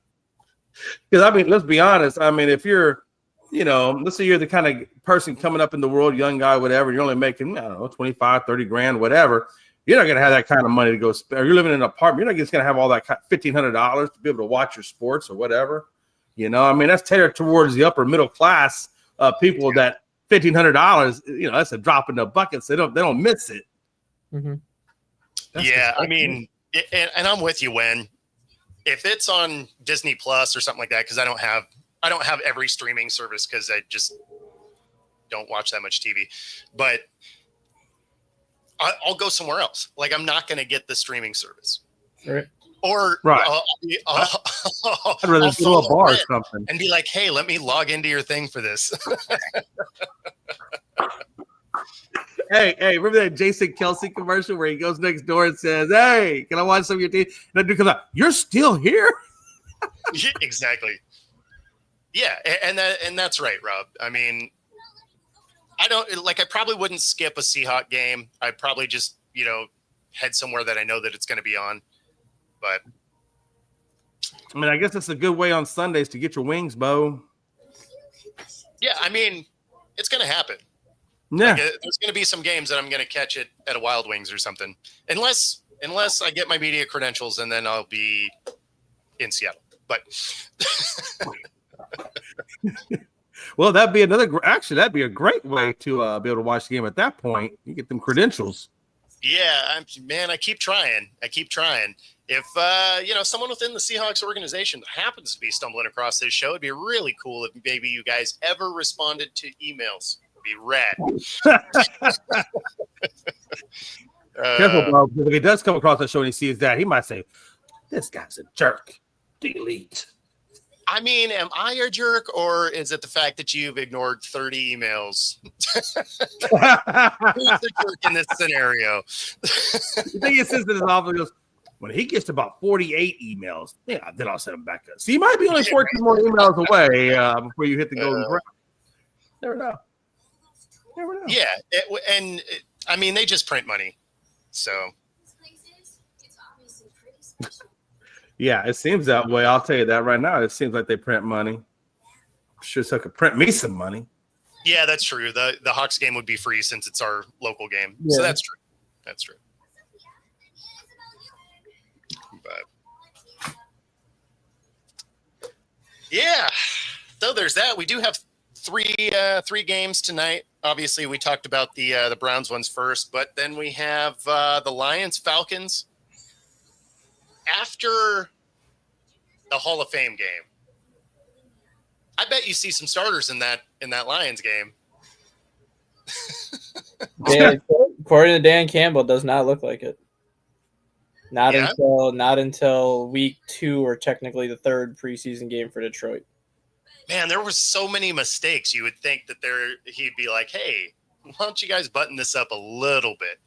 Speaker 2: I mean, let's be honest. I mean, if you're, let's say you're the kind of person coming up in the world, young guy, whatever, you're only making, I don't know, 25, 30 grand, whatever. You're not going to have that kind of money to go spend. Or you're living in an apartment. You're not just going to have all that $1,500 to be able to watch your sports or whatever. I mean, that's tailored towards the upper middle class people that $1,500, that's a drop in the bucket. So they don't miss it.
Speaker 3: Mm-hmm.
Speaker 1: I mean, and I'm with you when. If it's on Disney Plus or something like that, because I don't have every streaming service because I just don't watch that much TV, but I'll go somewhere else. Like I'm not going to get the streaming service,
Speaker 3: right?
Speaker 1: Or
Speaker 2: I'd rather go to a bar or something
Speaker 1: and be like, "Hey, let me log into your thing for this."
Speaker 2: Hey, remember that Jason Kelsey commercial where he goes next door and says, "Hey, can I watch some of your TV?" And that dude comes out, "You're still here?"
Speaker 1: Exactly. Yeah, and that's right, Rob. I mean, I probably wouldn't skip a Seahawk game. I'd probably just, head somewhere that I know that it's going to be on. But
Speaker 2: I mean, I guess it's a good way on Sundays to get your wings, Bo.
Speaker 1: Yeah, I mean, it's going to happen.
Speaker 2: Yeah,
Speaker 1: there's going to be some games that I'm going to catch it at a Wild Wings or something, unless I get my media credentials, and then I'll be in Seattle. But
Speaker 2: well, that'd be a great way to be able to watch the game at that point. You get them credentials.
Speaker 1: Yeah, I keep trying. If someone within the Seahawks organization happens to be stumbling across this show, it'd be really cool if maybe you guys ever responded to emails. Be rad.
Speaker 2: Careful, bro. If he does come across the show and he sees that, he might say, "This guy's a jerk." Delete.
Speaker 1: I mean, am I a jerk, or is it the fact that you've ignored 30 emails? Who's the jerk in this scenario?
Speaker 2: The thing is, in his office, he goes, when he gets to about 48 emails, then I'll send him back up. So you might be only 14 more emails away before you hit the golden ground. Never know.
Speaker 1: Yeah, I mean, they just print money, so.
Speaker 2: Yeah, it seems that way. I'll tell you that right now. It seems like they print money. Sure, so I could print me some money.
Speaker 1: Yeah, that's true. The Hawks game would be free since it's our local game, so that's true. That's true. But yeah, so there's that. We do have three games tonight. Obviously, we talked about the Browns ones first, but then we have the Lions Falcons after the Hall of Fame game. I bet you see some starters in that Lions game.
Speaker 3: Yeah, according to Dan Campbell, does not look like it. Not
Speaker 1: Yeah.
Speaker 3: until week 2, or technically the third preseason game for Detroit.
Speaker 1: Man, there were so many mistakes. You would think that he'd be like, hey, why don't you guys button this up a little bit?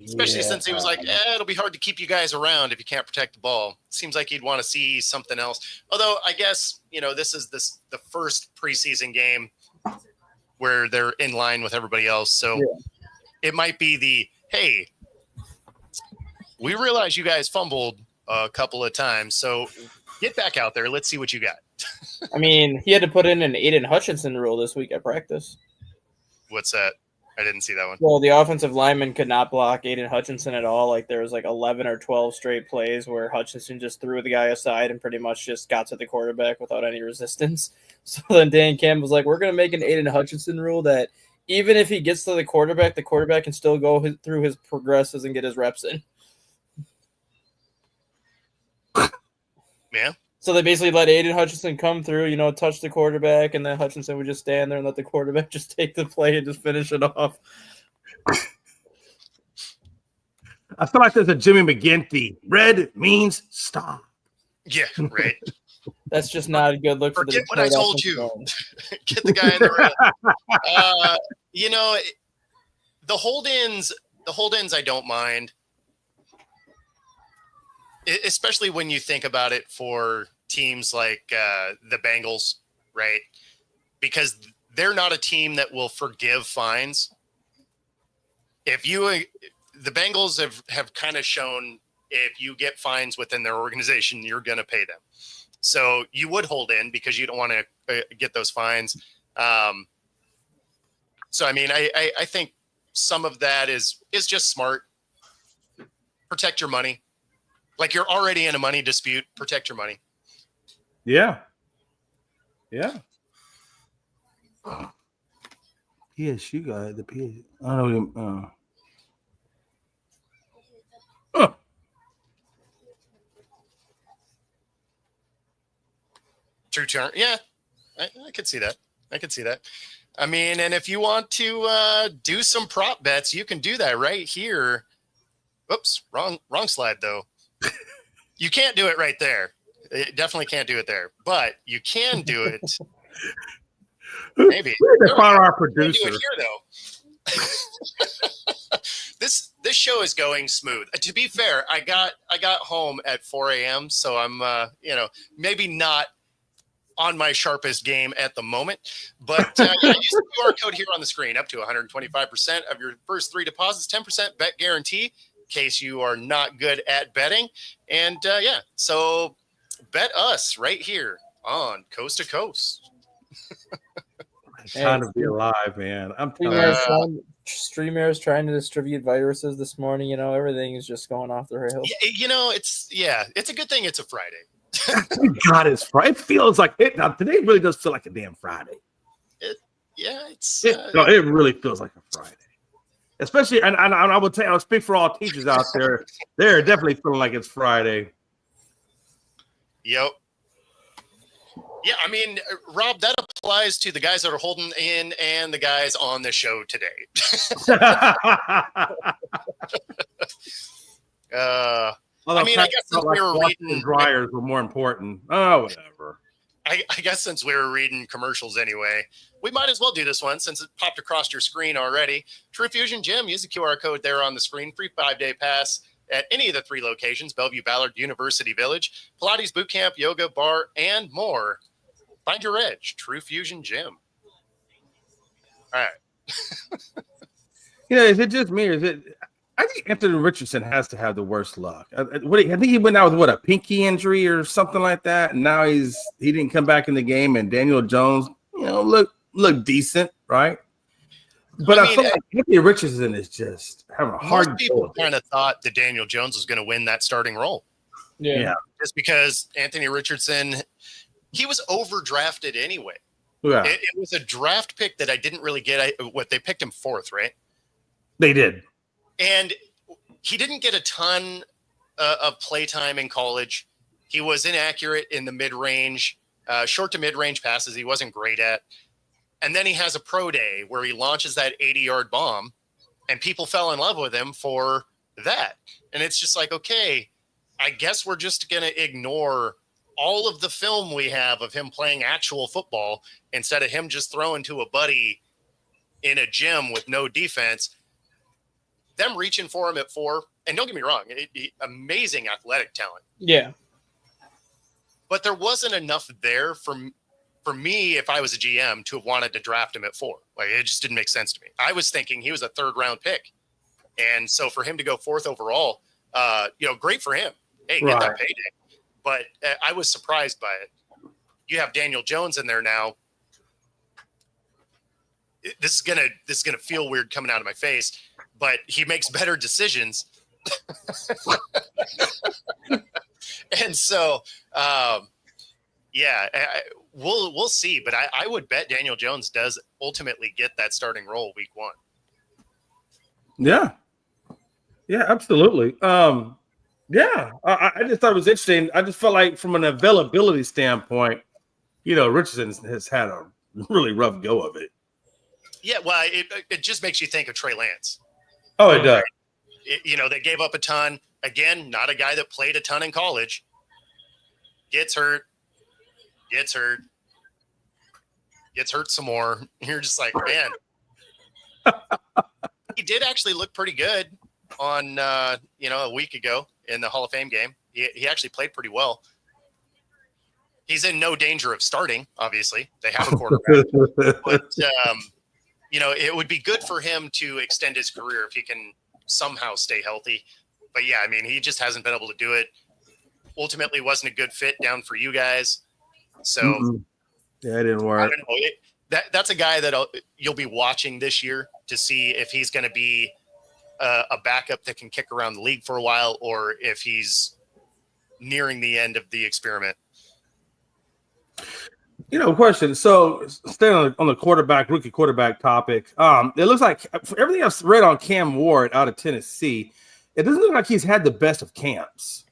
Speaker 1: Especially since he was like, it'll be hard to keep you guys around if you can't protect the ball. Seems like he'd want to see something else. Although I guess, this is the first preseason game where they're in line with everybody else. So it might be hey, we realize you guys fumbled a couple of times. So get back out there. Let's see what you got.
Speaker 3: I mean, he had to put in an Aiden Hutchinson rule this week at practice.
Speaker 1: What's that? I didn't see that one.
Speaker 3: Well, the offensive lineman could not block Aiden Hutchinson at all. Like, there was 11 or 12 straight plays where Hutchinson just threw the guy aside and pretty much just got to the quarterback without any resistance. So then Dan Campbell was like, we're going to make an Aiden Hutchinson rule that even if he gets to the quarterback can still go through his progresses and get his reps in.
Speaker 1: Yeah.
Speaker 3: So they basically let Aiden Hutchinson come through, touch the quarterback, and then Hutchinson would just stand there and let the quarterback just take the play and just finish it off.
Speaker 2: I feel like there's a Jimmy McGinty. Red means stop.
Speaker 1: Yeah, right.
Speaker 3: That's just not a good look for the
Speaker 1: Forget what I told you. Get the guy in the red. The hold-ins I don't mind. Especially when you think about it for teams like the Bengals, right? Because they're not a team that will forgive fines. The Bengals have kind of shown if you get fines within their organization, you're going to pay them. So you would hold in because you don't want to get those fines. So, I mean, I think some of that is just smart. Protect your money. Like, you're already in a money dispute. Protect your money.
Speaker 2: Yeah. Yeah. PSU guy, the PSU. I don't know.
Speaker 1: True turn. Yeah, I could see that. I mean, and if you want to do some prop bets, you can do that right here. Oops, wrong slide though. You can't do it right there. You definitely can't do it there, but you can do it. Maybe.
Speaker 2: Our producer.
Speaker 1: Do it here, though. This show is going smooth. To be fair, I got home at 4 a.m., so I'm maybe not on my sharpest game at the moment, but use the QR code here on the screen. Up to 125% of your first 3 deposits, 10% bet guarantee. In case you are not good at betting. And so bet us right here on Coast to Coast.
Speaker 2: It's time to be alive, man. I'm
Speaker 3: Streamers trying to distribute viruses this morning. Everything is just going off the rails.
Speaker 1: It's a good thing it's a Friday.
Speaker 2: God, it's Friday. It feels like it. Now, today really does feel like a damn Friday.
Speaker 1: It
Speaker 2: really feels like a Friday. Especially, and I would say, I'll speak for all teachers out there. They're definitely feeling like it's Friday.
Speaker 1: Yep. Yeah, I mean, Rob, that applies to the guys that are holding in and the guys on the show today. I guess since we were reading
Speaker 2: dryers were more important. Oh, whatever.
Speaker 1: I guess since we were reading commercials anyway, we might as well do this one since it popped across your screen already. True Fusion Gym, use the QR code there on the screen. Free 5-day pass at any of the 3 locations: Bellevue, Ballard, University Village, Pilates boot camp, yoga, bar, and more. Find your edge. True Fusion Gym. All right.
Speaker 2: Is it just me or is it? I think Anthony Richardson has to have the worst luck. I think he went out with a pinky injury or something like that, and now he didn't come back in the game. And Daniel Jones, look decent, right? But I feel like Anthony Richardson is just having a hard.
Speaker 1: Most people kind of thought that Daniel Jones was going to win that starting role.
Speaker 2: Yeah,
Speaker 1: just because Anthony Richardson, he was overdrafted anyway.
Speaker 2: Yeah,
Speaker 1: it was a draft pick that I didn't really get. They picked him 4th, right?
Speaker 2: They did.
Speaker 1: And he didn't get a ton of playtime in college. He was inaccurate in the mid-range, short to mid-range passes he wasn't great at. And then he has a pro day where he launches that 80-yard bomb and people fell in love with him for that. And it's just like, okay, I guess we're just going to ignore all of the film we have of him playing actual football instead of him just throwing to a buddy in a gym with no defense. Them reaching for him at 4, and don't get me wrong, amazing athletic talent.
Speaker 3: Yeah.
Speaker 1: But there wasn't enough there for me, if I was a GM, to have wanted to draft him at 4. Like, it just didn't make sense to me. I was thinking he was a 3rd-round pick. And so for him to go 4th overall, great for him. Hey, get that payday. But I was surprised by it. You have Daniel Jones in there now. This is gonna feel weird coming out of my face, but he makes better decisions. And so, we'll see. But I would bet Daniel Jones does ultimately get that starting role week 1.
Speaker 2: Yeah, absolutely. I just thought it was interesting. I just felt like from an availability standpoint, Richardson has had a really rough go of it.
Speaker 1: Yeah, well, it just makes you think of Trey Lance.
Speaker 2: Oh, it does.
Speaker 1: They gave up a ton. Again, not a guy that played a ton in college. Gets hurt some more. You're just like, man. He did actually look pretty good on, a week ago in the Hall of Fame game. He actually played pretty well. He's in no danger of starting, obviously. They have a quarterback. But, it would be good for him to extend his career if he can somehow stay healthy. But, yeah, I mean, he just hasn't been able to do it. Ultimately, wasn't a good fit down for you guys. So,
Speaker 2: yeah, it didn't work.
Speaker 1: I don't know. That's a guy that you'll be watching this year to see if he's going to be a backup that can kick around the league for a while, or if he's nearing the end of the experiment.
Speaker 2: Question. So staying on the rookie quarterback topic, it looks like for everything I've read on Cam Ward out of Tennessee, it doesn't look like he's had the best of camps.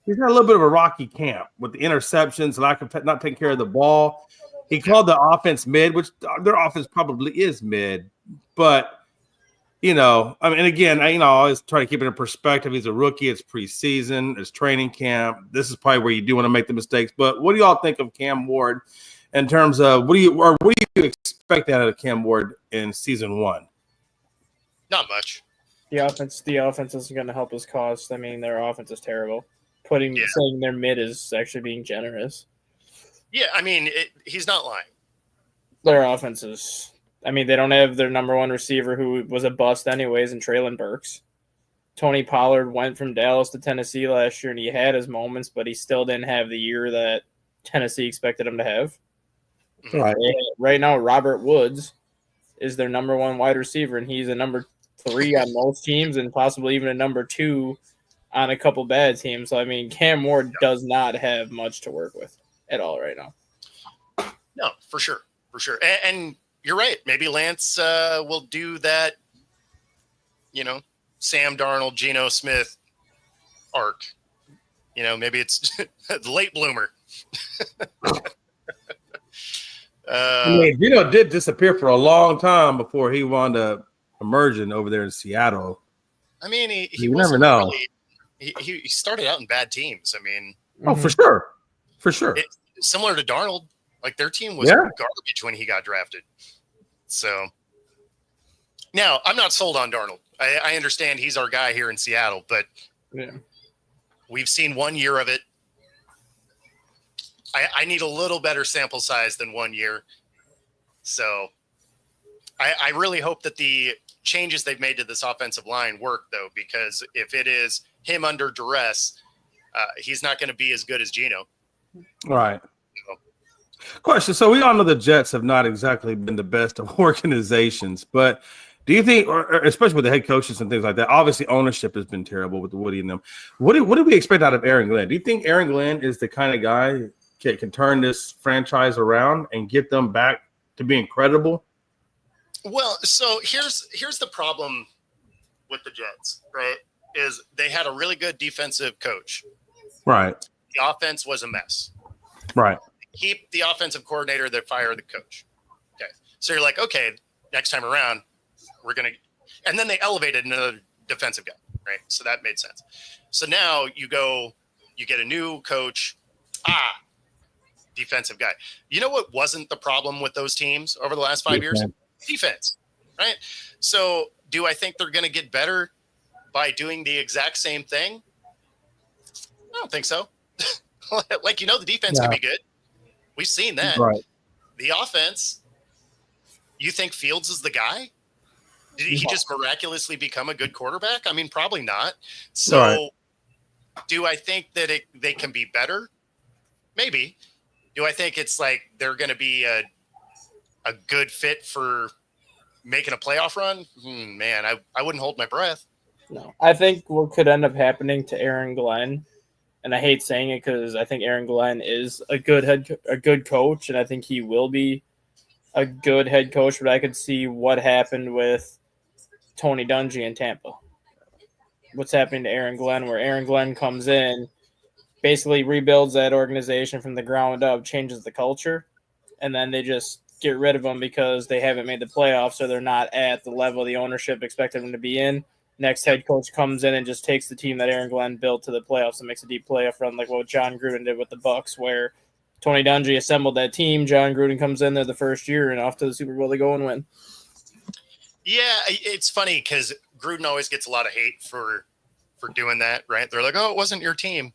Speaker 2: He's had a little bit of a rocky camp with the interceptions, lack of not taking care of the ball. He called the offense mid, which their offense probably is mid. But, again, I always try to keep it in perspective. He's a rookie. It's preseason. It's training camp. This is probably where you do want to make the mistakes. But what do y'all think of Cam Ward in terms of what do you expect out of Cam Ward in season 1?
Speaker 1: Not much.
Speaker 3: The offense isn't going to help his cause. I mean, their offense is terrible. Saying their mid is actually being generous.
Speaker 1: Yeah, I mean, he's not lying.
Speaker 3: Their offense is. I mean, they don't have their number 1 receiver who was a bust anyways in Traylon Burks. Tony Pollard went from Dallas to Tennessee last year, and he had his moments, but he still didn't have the year that Tennessee expected him to have.
Speaker 2: Right.
Speaker 3: Right now, Robert Woods is their number 1 wide receiver, and he's a number 3 on most teams and possibly even a number 2 on a couple bad teams. So, I mean, Cam Ward does not have much to work with at all right now.
Speaker 1: No, for sure. And you're right. Maybe Lance will do that, Sam Darnold, Geno Smith arc. Maybe it's the late bloomer.
Speaker 2: Geno did disappear for a long time before he wound up emerging over there in Seattle.
Speaker 1: I mean, he
Speaker 2: you never know.
Speaker 1: He started out in bad teams. I mean,
Speaker 2: for sure.
Speaker 1: Similar to Darnold, like their team was garbage when he got drafted. So now I'm not sold on Darnold. I understand he's our guy here in Seattle, but we've seen 1 year of it. I need a little better sample size than 1 year. So I really hope that the changes they've made to this offensive line work, though, because if it is him under duress, he's not going to be as good as Geno.
Speaker 2: Right. Question. So we all know the Jets have not exactly been the best of organizations, but do you think, or especially with the head coaches and things like that, obviously ownership has been terrible with Woody and them. What do we expect out of Aaron Glenn? Do you think Aaron Glenn is the kind of guy that can turn this franchise around and get them back to being credible?
Speaker 1: Well, so here's the problem with the Jets, right? Is they had a really good defensive coach.
Speaker 2: Right.
Speaker 1: The offense was a mess.
Speaker 2: Right.
Speaker 1: Keep the offensive coordinator that fire the coach. Okay. So you're like, okay, next time around, we're going to And then they elevated another defensive guy, right? So that made sense. So now you get a new coach. Defensive guy. You know what wasn't the problem with those teams over the last 5 years? Defense, right? So do I think they're going to get better by doing the exact same thing? I don't think so. Like, the defense can be good. We've seen that.
Speaker 2: Right.
Speaker 1: The offense, you think Fields is the guy? Did he just miraculously become a good quarterback? I mean, probably not. So do I think that they can be better? Maybe. Do I think it's like they're going to be a good fit for making a playoff run? Man, I wouldn't hold my breath.
Speaker 3: No. I think what could end up happening to Aaron Glenn, and I hate saying it because I think Aaron Glenn is a good coach, and I think he will be a good head coach, but I could see what happened with Tony Dungy in Tampa. What's happening to Aaron Glenn, where Aaron Glenn comes in, basically rebuilds that organization from the ground up, changes the culture, and then they just get rid of them because they haven't made the playoffs, so they're not at the level the ownership expected them to be in. Next head coach comes in and just takes the team that Aaron Glenn built to the playoffs and makes a deep playoff run, like what John Gruden did with the Bucks, where Tony Dungy assembled that team. John Gruden comes in there the first year, and off to the Super Bowl they go and win.
Speaker 1: Yeah, it's funny because Gruden always gets a lot of hate for doing that, right? They're like, oh, it wasn't your team.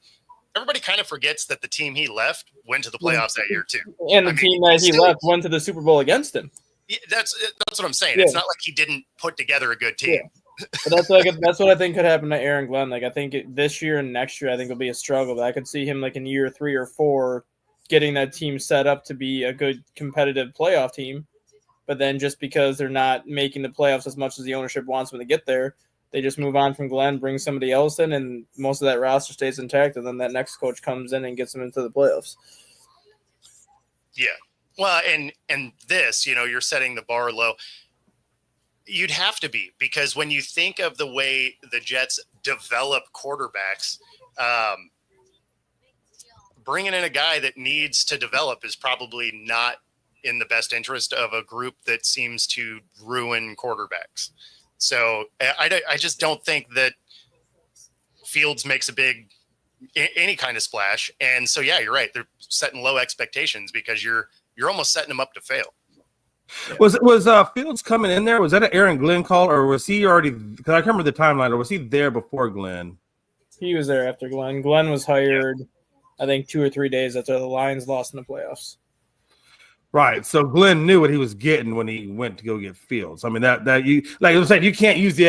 Speaker 1: Everybody kind of forgets that the team he left went to the playoffs that year too.
Speaker 3: And the team that he left went to the Super Bowl against him.
Speaker 1: Yeah, that's what I'm saying. Yeah. It's not like he didn't put together a good team.
Speaker 3: Yeah. But that's what I think could happen to Aaron Glenn. Like, I think this year and next year, I think it'll be a struggle. But I could see him like in year 3 or 4 getting that team set up to be a good competitive playoff team. But then just because they're not making the playoffs as much as the ownership wants them to get there, they just move on from Glenn, bring somebody else in, and most of that roster stays intact. And then that next coach comes in and gets them into the playoffs.
Speaker 1: Yeah. Well, and this, you're setting the bar low. You'd have to be, because when you think of the way the Jets develop quarterbacks, bringing in a guy that needs to develop is probably not in the best interest of a group that seems to ruin quarterbacks. So I just don't think that Fields makes any kind of splash. And so, yeah, you're right. They're setting low expectations because you're almost setting them up to fail.
Speaker 2: Yeah. Was Fields coming in there? Was that an Aaron Glenn call, or was he already? Because I remember the timeline. Or was he there before Glenn?
Speaker 3: He was there after Glenn. Glenn was hired, I think, 2 or 3 days after the Lions lost in the playoffs.
Speaker 2: Right. So Glenn knew what he was getting when he went to go get Fields. I mean, that you, like I was saying, you can't use the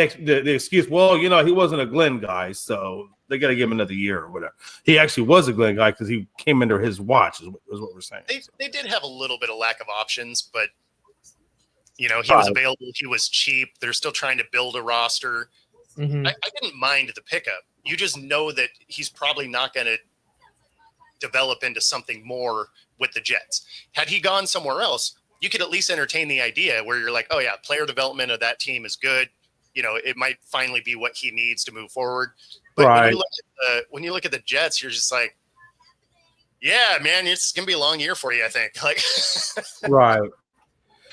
Speaker 2: excuse. Well, he wasn't a Glenn guy, so they got to give him another year or whatever. He actually was a Glenn guy because he came under his watch. Is what we're saying.
Speaker 1: They did have a little bit of lack of options, but he was available. He was cheap. They're still trying to build a roster.
Speaker 3: Mm-hmm.
Speaker 1: I didn't mind the pickup. You just know that he's probably not going to develop into something more with the Jets. Had he gone somewhere else, you could at least entertain the idea where you're like, oh yeah, player development of that team is good. It might finally be what he needs to move forward. But
Speaker 2: right.
Speaker 1: when you look at the Jets, you're just like, yeah, man, it's going to be a long year for you, I think. Like, right.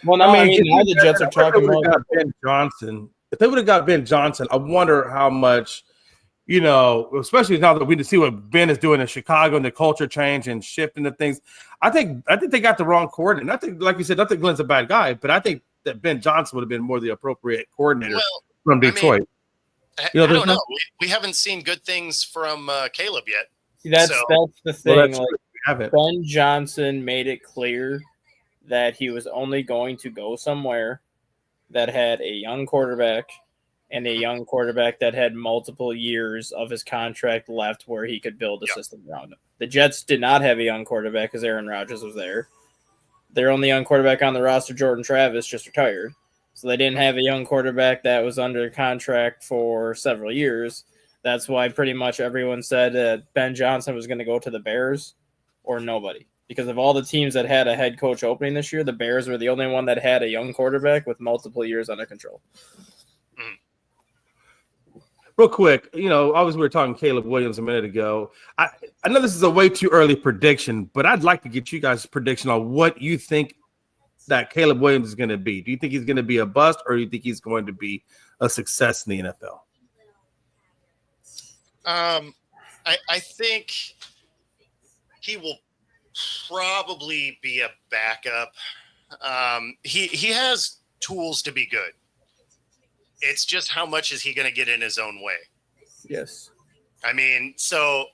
Speaker 3: Well, no, I mean now the Jets are talking about
Speaker 2: Ben Johnson. If they would have got Ben Johnson, I wonder how much, especially now that we see what Ben is doing in Chicago and the culture change and shifting the things. I think they got the wrong coordinator. I think, like you said, I think Glenn's a bad guy, but I think that Ben Johnson would have been more the appropriate coordinator from Detroit.
Speaker 1: I don't know. We haven't seen good things from Caleb yet.
Speaker 3: That's the thing.
Speaker 2: Well,
Speaker 3: Ben Johnson made it clear that he was only going to go somewhere that had a young quarterback and a young quarterback that had multiple years of his contract left where he could build a system around him. The Jets did not have a young quarterback because Aaron Rodgers was there. Their only young quarterback on the roster, Jordan Travis, just retired. So they didn't have a young quarterback that was under contract for several years. That's why pretty much everyone said that Ben Johnson was going to go to the Bears or nobody. Because of all the teams that had a head coach opening this year, the Bears were the only one that had a young quarterback with multiple years under control.
Speaker 2: Real quick, obviously we were talking Caleb Williams a minute ago. I know this is a way too early prediction, but I'd like to get you guys' prediction on what you think that Caleb Williams is going to be? Do you think he's going to be a bust, or do you think he's going to be a success in the NFL?
Speaker 1: I think he will probably be a backup. He has tools to be good. It's just how much is he going to get in his own way?
Speaker 3: Yes.
Speaker 1: I mean, so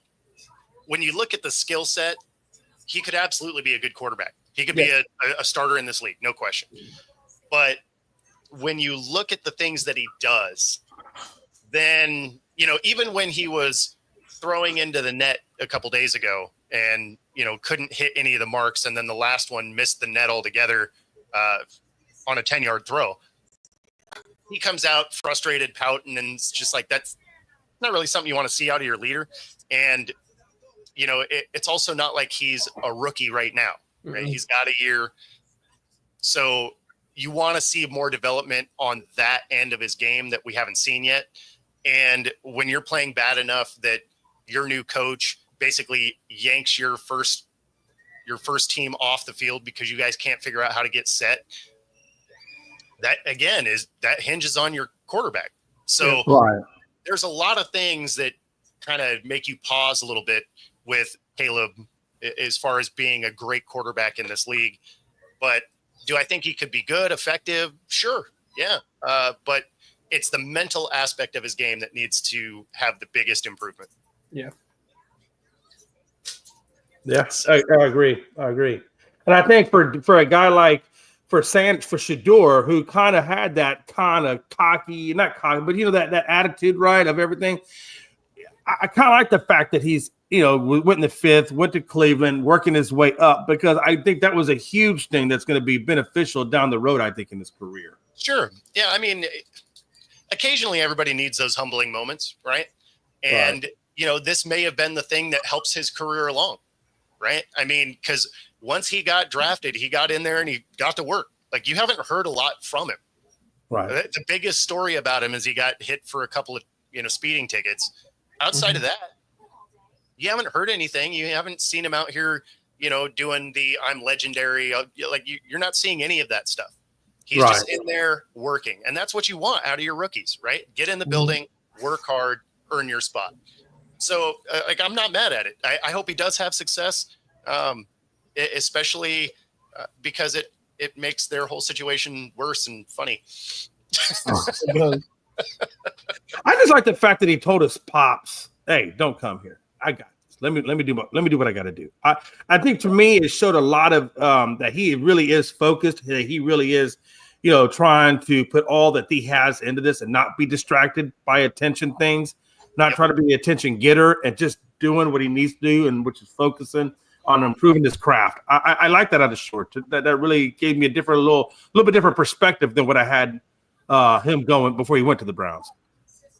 Speaker 1: when you look at the skill set, he could absolutely be a good quarterback. He could be a starter in this league, no question. But when you look at the things that he does, then, even when he was throwing into the net a couple days ago and, couldn't hit any of the marks, and then the last one missed the net altogether on a 10-yard throw, he comes out frustrated, pouting, and it's just like, that's not really something you want to see out of your leader. And, it's also not like he's a rookie right now, right? Mm-hmm. He's got a year. So you want to see more development on that end of his game that we haven't seen yet. And when you're playing bad enough that your new coach basically yanks your first team off the field because you guys can't figure out how to get set, that again that hinges on your quarterback. So there's a lot of things that kind of make you pause a little bit with Caleb as far as being a great quarterback in this league. But do I think he could be good, effective? Sure. Yeah. But it's the mental aspect of his game that needs to have the biggest improvement.
Speaker 3: Yeah.
Speaker 2: Yeah, I agree. And I think for a guy like for Shedeur, who kind of had that kind of cocky, not cocky, but that attitude, right, of everything. I kind of like the fact that he's, went in the fifth, went to Cleveland, working his way up, because I think that was a huge thing that's going to be beneficial down the road, I think, in his career.
Speaker 1: Sure. Yeah. I mean, occasionally everybody needs those humbling moments, right? And, this may have been the thing that helps his career along, right? I mean, because once he got drafted, he got in there and he got to work. Like, you haven't heard a lot from him.
Speaker 2: Right.
Speaker 1: The biggest story about him is he got hit for a couple of, speeding tickets. Outside of that, you haven't heard anything. You haven't seen him out here, doing the I'm legendary. You're not seeing any of that stuff. He's just in there working. And that's what you want out of your rookies, right? Get in the building, work hard, earn your spot. So, I'm not mad at it. I hope he does have success, especially because it makes their whole situation worse and funny.
Speaker 2: I just like the fact that he told his pops, "Hey, don't come here. I got this. Let me do what I got to do." I think to me it showed a lot of that he really is focused. That he really is, trying to put all that he has into this and not be distracted by attention things, not trying to be a attention getter, and just doing what he needs to do, and which is focusing on improving his craft. I like that out of short. That really gave me a little bit different perspective than what I had him going before he went to the Browns.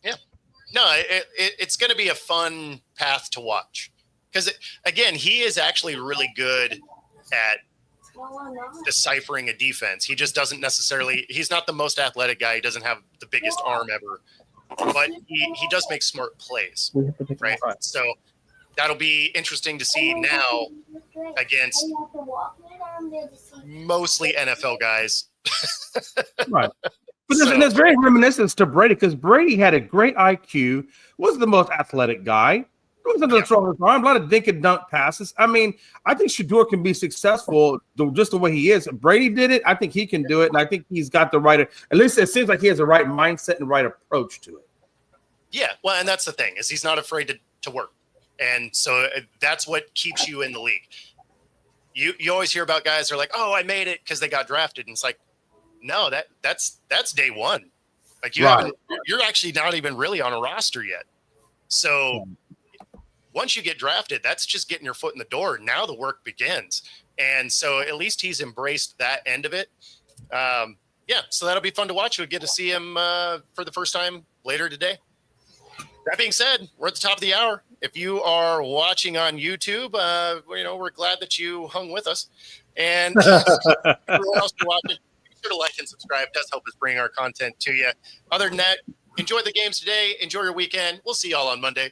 Speaker 1: Yeah, no, it's going to be a fun path to watch because again, he is actually really good at deciphering a defense. He just doesn't necessarily. He's not the most athletic guy. He doesn't have the biggest arm ever, but he does make smart plays, right? So that'll be interesting to see now against mostly NFL guys.
Speaker 2: Right. But that's very reminiscent to Brady, because Brady had a great IQ, wasn't the most athletic guy, wasn't the strongest arm, a lot of dink and dunk passes. I mean, I think Shedeur can be successful just the way he is. Brady did it. I think he can do it, and I think he's got the right, at least it seems like he has the right mindset and right approach to it.
Speaker 1: Yeah, well, and that's the thing, is he's not afraid to work. And so that's what keeps you in the league. You always hear about guys who are like, oh, I made it because they got drafted. And it's like, no, that's day one. Like you're actually not even really on a roster yet. So once you get drafted, that's just getting your foot in the door. Now the work begins. And so at least he's embraced that end of it. So that'll be fun to watch. We'll get to see him for the first time later today. That being said, we're at the top of the hour. If you are watching on YouTube, we're glad that you hung with us. And everyone else watching, be sure to like and subscribe. It does help us bring our content to you. Other than that, enjoy the games today. Enjoy your weekend. We'll see y'all on Monday.